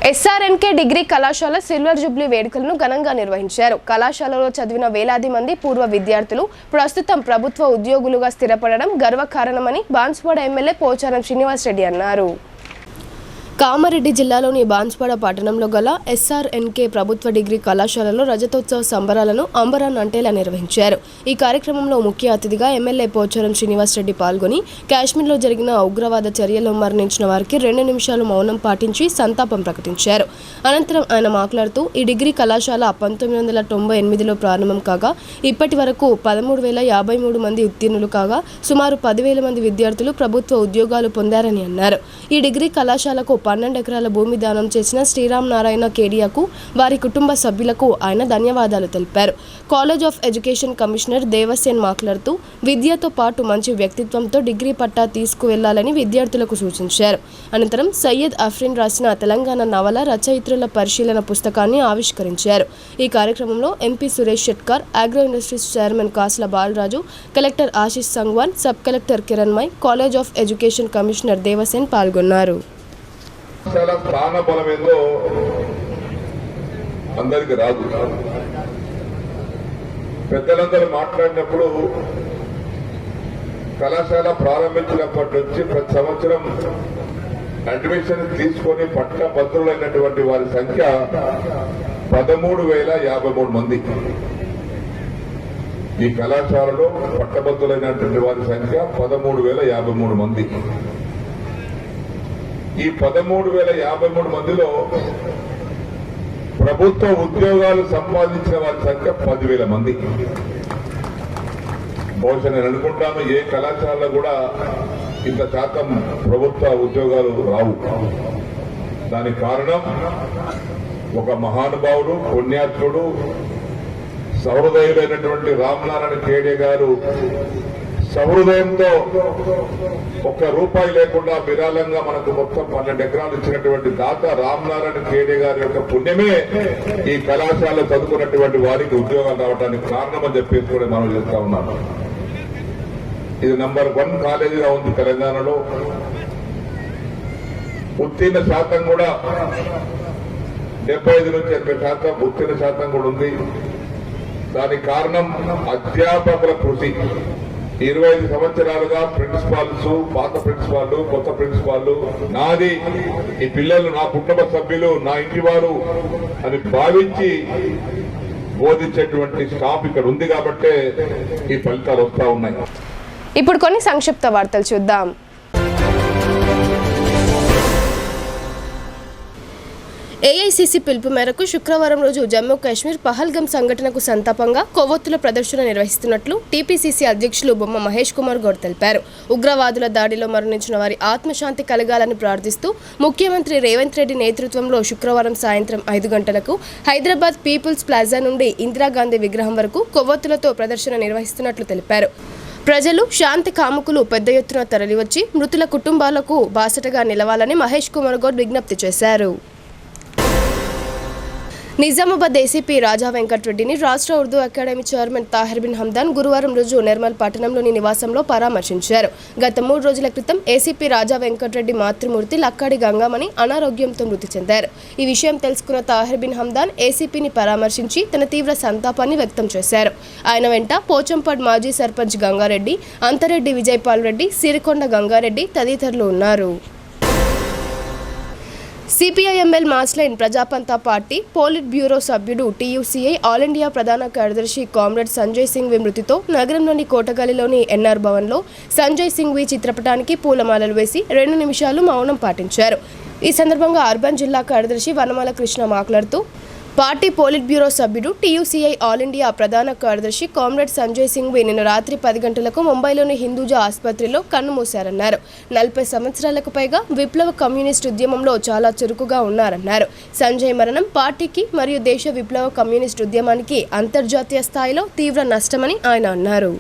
ఎస్ఆర్ఎన్కే డిగ్రీ కళాశాల సిల్వర్ జూబ్లీ వేడుకలను ఘనంగా నిర్వహించారు. కళాశాలలో చదివిన వేలాది మంది పూర్వ విద్యార్థులు ప్రస్తుతం ప్రభుత్వ ఉద్యోగులుగా స్థిరపడడం గర్వకారణమని బాన్సువాడ ఎమ్మెల్యే పోచారం శ్రీనివాస్ రెడ్డి అన్నారు. కామారెడ్డి జిల్లాలోని బాన్సువాడ పట్టణంలో గల ఎస్ఆర్ఎన్కే ప్రభుత్వ డిగ్రీ కళాశాలలో రజతోత్సవ సంబరాలను అంబరాన్ అంటేలా నిర్వహించారు. ఈ కార్యక్రమంలో ముఖ్య అతిథిగా ఎమ్మెల్యే పోచారం శ్రీనివాస్ రెడ్డి పాల్గొని కాశ్మీర్లో జరిగిన ఉగ్రవాద చర్యల్లో మరణించిన వారికి 2 నిమిషాలు మౌనం పాటించి సంతాపం ప్రకటించారు. అనంతరం ఆయన మాట్లాడుతూ ఈ డిగ్రీ కళాశాల 1998లో ప్రారంభం కాగా ఇప్పటి వరకు 13,053 మంది ఉత్తీర్ణులు కాగా సుమారు 10,000 మంది విద్యార్థులు ప్రభుత్వ ఉద్యోగాలు పొందారని అన్నారు. ఈ డిగ్రీ కళాశాలకు 12 ఎకరాల భూమి దానం చేసిన శ్రీరామ్ నారాయణ కేడియాకు వారి కుటుంబ సభ్యులకు ఆయన ధన్యవాదాలు తెలిపారు. కాలేజ్ ఆఫ్ ఎడ్యుకేషన్ కమిషనర్ దేవసేన్ మాట్లాడుతూ విద్యతో పాటు మంచి వ్యక్తిత్వంతో డిగ్రీ పట్టా తీసుకువెళ్లాలని విద్యార్థులకు సూచించారు. అనంతరం సయ్యద్ అఫ్రీన్ రాసిన తెలంగాణ నవల రచయిత్రుల పరిశీలన పుస్తకాన్ని ఆవిష్కరించారు. ఈ కార్యక్రమంలో MP Suresh Shetkar, agro industries chairman Kasula Balaraju, collector Ashish Sangwan, sub collector Kiranmayi, college of education commissioner Devasen పాల్గొన్నారు. చాలా స్థాన బలం ఏందో అందరికి రాదు. పెద్దలందరూ మాట్లాడినప్పుడు కళాశాల ప్రారంభించినప్పటి నుంచి ప్రతి సంవత్సరం అడ్మిషన్ తీసుకొని పట్టభద్రులైనటువంటి వారి సంఖ్య 13,053 మంది. ఈ కళాశాలలో పట్టభద్రులైనటువంటి వారి సంఖ్య 13,053 మంది. ఈ 13,053 మందిలో ప్రభుత్వ ఉద్యోగాలు సంపాదించిన వారి సంఖ్య 10,000 మంది. బహుశా నేను అనుకుంటాను ఏ కళాశాలలో కూడా ఇంత శాతం ప్రభుత్వ ఉద్యోగాలు రావు. దానికి కారణం ఒక మహానుభావుడు, పుణ్యాత్ముడు, సహృదయులైనటువంటి రామనారాయణ కేడే గారు సహృదయంతో ₹1 లేకుండా విరాళంగా మనకు మొత్తం 12 ఎకరాలు ఇచ్చినటువంటి దాత రామనారాయణ కేడే గారి యొక్క పుణ్యమే ఈ కళాశాల చదువుకున్నటువంటి వారికి ఉద్యోగాలు రావడానికి కారణమని చెప్పేసి కూడా మనం చేస్తా ఉన్నాం. ఇది నంబర్ 1 కాలేజీగా ఉంది తెలంగాణలో. ఉత్తీర్ణ శాతం కూడా 75 నుంచి 80% ఉత్తీర్ణ శాతం కూడా ఉంది. దానికి కారణం అధ్యాపకుల కృషి. 25 సంవత్సరాలుగా ప్రిన్సిపాల్స్, పాత ప్రిన్సిపాల్, కొత్త ప్రిన్సిపాల్, నాది ఈ పిల్లలు నా కుటుంబ సభ్యులు, నా ఇంటి వారు అని భావించి బోధించేటువంటి స్టాఫ్ ఇక్కడ ఉంది కాబట్టే ఈ ఫలితాలు వస్తా ఉన్నాయి. ఇప్పుడు కొన్ని సంక్షిప్త వార్తలు చూద్దాం. ఏఐసీసీ పిలుపు మేరకు శుక్రవారం రోజు జమ్మూ కాశ్మీర్ పహల్గామ్ సంఘటనకు సంతాపంగా కొవ్వొత్తుల ప్రదర్శన నిర్వహిస్తున్నట్లు టీపీసీసీ అధ్యక్షులు బొమ్మ మహేష్ కుమార్ గౌడ్ తెలిపారు. ఉగ్రవాదుల దాడిలో మరణించిన వారి ఆత్మశాంతి కలగాలని ప్రార్థిస్తూ ముఖ్యమంత్రి రేవంత్ రెడ్డి నేతృత్వంలో శుక్రవారం సాయంత్రం 5 గంటలకు హైదరాబాద్ పీపుల్స్ ప్లాజా నుండి ఇందిరాగాంధీ విగ్రహం వరకు కొవ్వొత్తులతో ప్రదర్శన నిర్వహిస్తున్నట్లు తెలిపారు. ప్రజలు శాంతి కాముకులు పెద్ద ఎత్తున తరలివచ్చి మృతుల కుటుంబాలకు బాసటగా నిలవాలని మహేష్ కుమార్ గౌడ్ విజ్ఞప్తి చేశారు. నిజామాబాద్ ఏసీపీ రాజా వెంకటరెడ్డిని రాష్ట్ర ఉర్దూ అకాడమీ చైర్మన్ తాహిర్ బిన్ హమ్దాన్ గురువారం రోజు నిర్మల్ పట్టణంలోని నివాసంలో పరామర్శించారు. గత 3 రోజుల క్రితం ఏసీపీ రాజా వెంకటరెడ్డి మాతృమూర్తి లక్కాడి గంగమణి అనారోగ్యంతో మృతి చెందారు. ఈ విషయం తెలుసుకున్న తాహిర్ బిన్ హమ్దాన్ ఏసీపీని పరామర్శించి తన తీవ్ర సంతాపాన్ని వ్యక్తం చేశారు. ఆయన వెంట పోచంపాడ్ మాజీ సర్పంచ్ గంగారెడ్డి, అంతరెడ్డి విజయపాల్ రెడ్డి, సిరికొండ గంగారెడ్డి తదితరులు ఉన్నారు. CPIML Mass Line Praja Pantha party polit bureau సభ్యుడు టీయూసీఐ ఆల్ ఇండియా ప్రధాన కార్యదర్శి కామ్రేడ్ సంజయ్ సింఘ్వి మృతితో నగరంలోని కోటగల్లిలోని ఎన్ఆర్ భవన్లో సంజయ్ సింఘ్వి చిత్రపటానికి పూలమాలలు వేసి 2 నిమిషాలు మౌనం పాటించారు. ఈ సందర్భంగా అర్బన్ జిల్లా కార్యదర్శి వనమాల కృష్ణ మాట్లాడుతూ పార్టీ పోలిట్ బ్యూరో సభ్యుడు టీయూసీఐ ఆల్ ఇండియా ప్రధాన కార్యదర్శి కామ్రేడ్ సంజయ్ సింఘ్వి నిన్న రాత్రి 10 గంటలకు ముంబైలోని హిందూజా ఆసుపత్రిలో కన్నుమూశారన్నారు. 40 సంవత్సరాలకు పైగా విప్లవ కమ్యూనిస్ట్ ఉద్యమంలో చాలా చురుకుగా ఉన్నారన్నారు. సంజయ్ మరణం పార్టీకి మరియు దేశ విప్లవ కమ్యూనిస్ట్ ఉద్యమానికి అంతర్జాతీయ స్థాయిలో తీవ్ర నష్టమని ఆయన అన్నారు.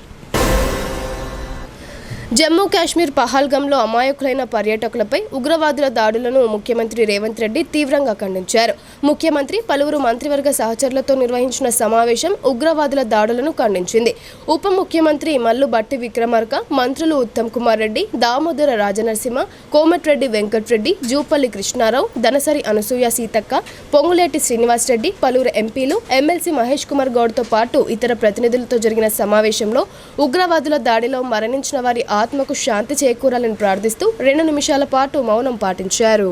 జమ్మూ కాశ్మీర్ పహల్గాంలో అమాయకులైన పర్యాటకులపై ఉగ్రవాదుల దాడులను ముఖ్యమంత్రి రేవంత్ రెడ్డి తీవ్రంగా ఖండించారు. ముఖ్యమంత్రి పలువురు మంత్రివర్గ సహచరులతో నిర్వహించిన సమావేశం ఉగ్రవాదుల దాడులను ఖండించింది. ఉప ముఖ్యమంత్రి మల్లు బట్టి విక్రమార్క, మంత్రులు ఉత్తమ్ కుమార్ రెడ్డి, దామోదర రాజనరసింహ, కోమటిరెడ్డి వెంకటరెడ్డి, జూపల్లి కృష్ణారావు, దనసరి అనసూయ సీతక్క, పొంగులేటి శ్రీనివాస్ రెడ్డి, పలువురు ఎంపీలు, ఎమ్మెల్సీ మహేష్ కుమార్ గౌడ్తో పాటు ఇతర ప్రతినిధులతో జరిగిన సమావేశంలో ఉగ్రవాదుల దాడిలో మరణించిన వారి ఆత్మకు శాంతి చేకూరాలని ప్రార్థిస్తూ 2 నిమిషాల పాటు మౌనం పాటించారు.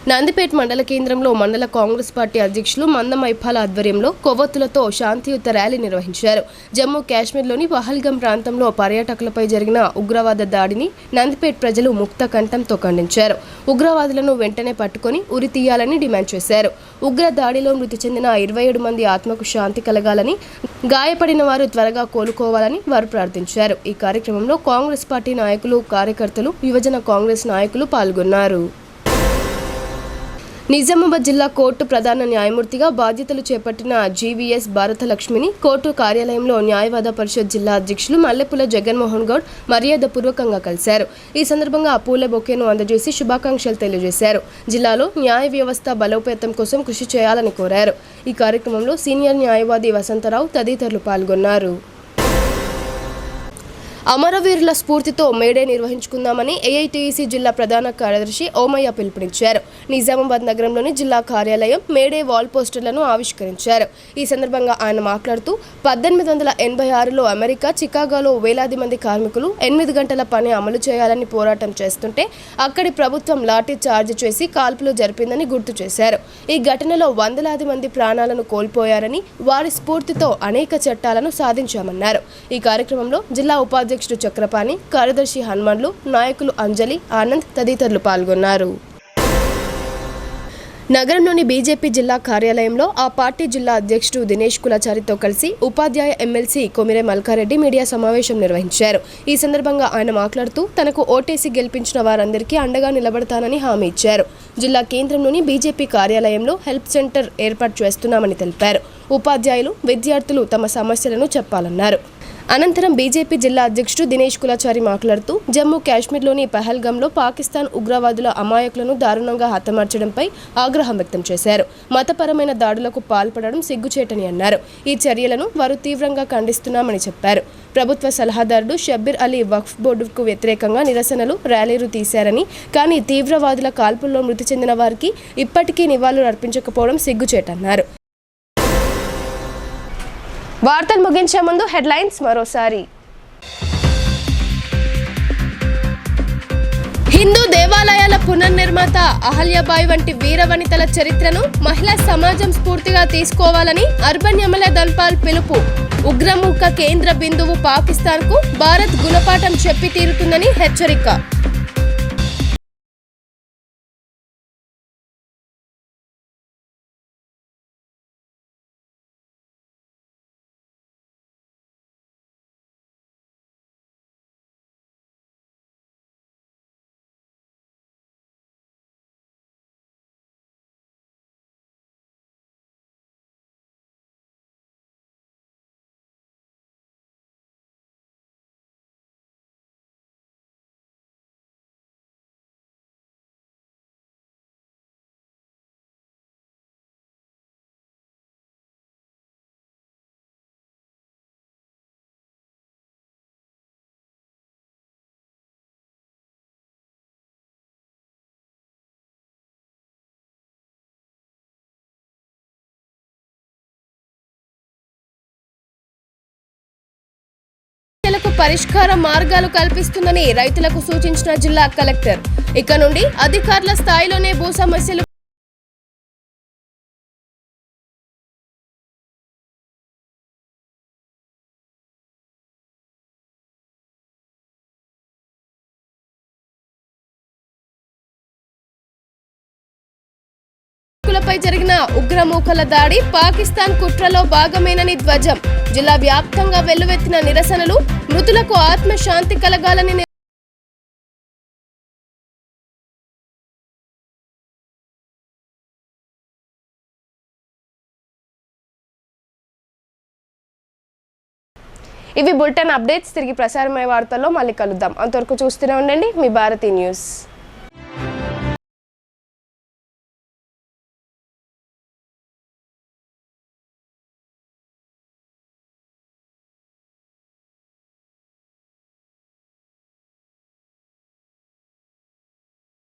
నందిపేట్ మండల కేంద్రంలో మండల కాంగ్రెస్ పార్టీ అధ్యక్షులు మందం మైపాల ఆధ్వర్యంలో కొవ్వొత్తులతో శాంతియుత ర్యాలీ నిర్వహించారు. జమ్మూ కాశ్మీర్లోని పహల్గాం ప్రాంతంలో పర్యాటకులపై జరిగిన ఉగ్రవాద దాడిని నందిపేట్ ప్రజలు ముక్త కంఠంతో ఖండించారు. ఉగ్రవాదులను వెంటనే పట్టుకొని ఉరి తీయాలని డిమాండ్ చేశారు. ఉగ్ర దాడిలో మృతి చెందిన 27 మంది ఆత్మకు శాంతి కలగాలని, గాయపడిన వారు త్వరగా కోలుకోవాలని వారు ప్రార్థించారు. ఈ కార్యక్రమంలో కాంగ్రెస్ పార్టీ నాయకులు, కార్యకర్తలు, యువజన కాంగ్రెస్ నాయకులు పాల్గొన్నారు. నిజామాబాద్ జిల్లా కోర్టు ప్రధాన న్యాయమూర్తిగా బాధ్యతలు చేపట్టిన జీవీఎస్ భారతలక్ష్మిని కోర్టు కార్యాలయంలో న్యాయవాద పరిషత్ జిల్లా అధ్యక్షులు మల్లెపూల జగన్మోహన్ గౌడ్ మర్యాదపూర్వకంగా కలిశారు. ఈ సందర్భంగా పూల బొకేను అందజేసి శుభాకాంక్షలు తెలియజేశారు. జిల్లాలో న్యాయ వ్యవస్థ బలోపేతం కోసం కృషి చేయాలని కోరారు. ఈ కార్యక్రమంలో సీనియర్ న్యాయవాది వసంతరావు తదితరులు పాల్గొన్నారు. అమరవీరుల స్ఫూర్తితో మేడే నిర్వహించుకుందామని ఏఐటీయూసీ జిల్లా ప్రధాన కార్యదర్శి ఓమయ్య పిలుపునిచ్చారు. నిజామాబాద్ నగరంలోని జిల్లా కార్యాలయం మేడే వాల్ పోస్టర్లను ఆవిష్కరించారు. ఈ సందర్భంగా ఆయన మాట్లాడుతూ 1886లో అమెరికా చికాగోలో వేలాది మంది కార్మికులు 8 గంటల పని అమలు చేయాలని పోరాటం చేస్తుంటే అక్కడి ప్రభుత్వం లాఠీ చార్జ్ చేసి కాల్పులు జరిపిందని గుర్తు చేశారు. ఈ ఘటనలో వందలాది మంది ప్రాణాలను కోల్పోయారని, వారి స్ఫూర్తితో అనేక చట్టాలను సాధించామన్నారు. ఈ కార్యక్రమంలో జిల్లా ఉపాధ్యక్షుడు చక్రపాణి, కార్యదర్శి హనుమాన్లు, నాయకులు అంజలి, ఆనంద్ తదితరులు పాల్గొన్నారు. నగరంలోని బీజేపీ జిల్లా కార్యాలయంలో ఆ పార్టీ జిల్లా అధ్యక్షుడు దినేష్ కులాచారితో కలిసి ఉపాధ్యాయ ఎమ్మెల్సీ కొమిరే మల్కారెడ్డి మీడియా సమావేశం నిర్వహించారు. ఈ సందర్భంగా ఆయన మాట్లాడుతూ తనకు ఓటేసి గెలిపించిన వారందరికీ అండగా నిలబడతానని హామీ ఇచ్చారు. జిల్లా కేంద్రంలోని బీజేపీ కార్యాలయంలో హెల్ప్ సెంటర్ ఏర్పాటు చేస్తున్నామని తెలిపారు. ఉపాధ్యాయులు, విద్యార్థులు తమ సమస్యలను చెప్పాలన్నారు. అనంతరం బీజేపీ జిల్లా అధ్యక్షుడు దినేష్ కులాచారి మాట్లాడుతూ జమ్మూ కాశ్మీర్లోని పహల్గాంలో పాకిస్తాన్ ఉగ్రవాదుల అమాయకులను దారుణంగా హతమార్చడంపై ఆగ్రహం వ్యక్తం చేశారు. మతపరమైన దాడులకు పాల్పడడం సిగ్గుచేటని అన్నారు. ఈ చర్యలను వారు తీవ్రంగా ఖండిస్తున్నామని చెప్పారు. ప్రభుత్వ సలహాదారుడు షబ్బీర్ అలీ వక్ఫ్ బోర్డుకు వ్యతిరేకంగా నిరసనలు, ర్యాలీలు తీశారని, కానీ తీవ్రవాదుల కాల్పుల్లో మృతి చెందిన వారికి ఇప్పటికీ నివాళులు అర్పించకపోవడం సిగ్గుచేటన్నారు. వార్తలు ముగించే ముందు హెడ్లైన్స్ మరోసారి. హిందూ దేవాలయాల పునర్నిర్మాత అహల్యాబాయి వంటి వీరవనితల చరిత్రను మహిళా సమాజం స్ఫూర్తిగా తీసుకోవాలని అర్బన్ ఎమ్మెల్యే ధన్పాల్ పిలుపు. ఉగ్రముఖ కేంద్ర బిందువు పాకిస్తాన్కు భారత్ గుణపాఠం చెప్పి తీరుతుందని హెచ్చరిక. సమస్యలకు పరిష్కార మార్గాలు కల్పిస్తుందని రైతులకు సూచించిన జిల్లా కలెక్టర్. ఇక నుండి అధికారుల స్థాయిలోనే భూ సమస్యలు పై జరిగిన ఉగ్రమూకల దాడి పాకిస్తాన్ కుట్రలో భాగమేనని ధ్వజం. జిల్లా వ్యాప్తంగా వెల్లువెత్తిన నిరసనలు. మృతులకు ఆత్మశాంతి కలగాలని ఇవి బులెటిన్ అప్డేట్స్. తిరిగి ప్రసారమయ్యే వార్తల్లో మళ్ళీ కలుద్దాం. అంతవరకు చూస్తూనే ఉండండి మీ భారతీ న్యూస్.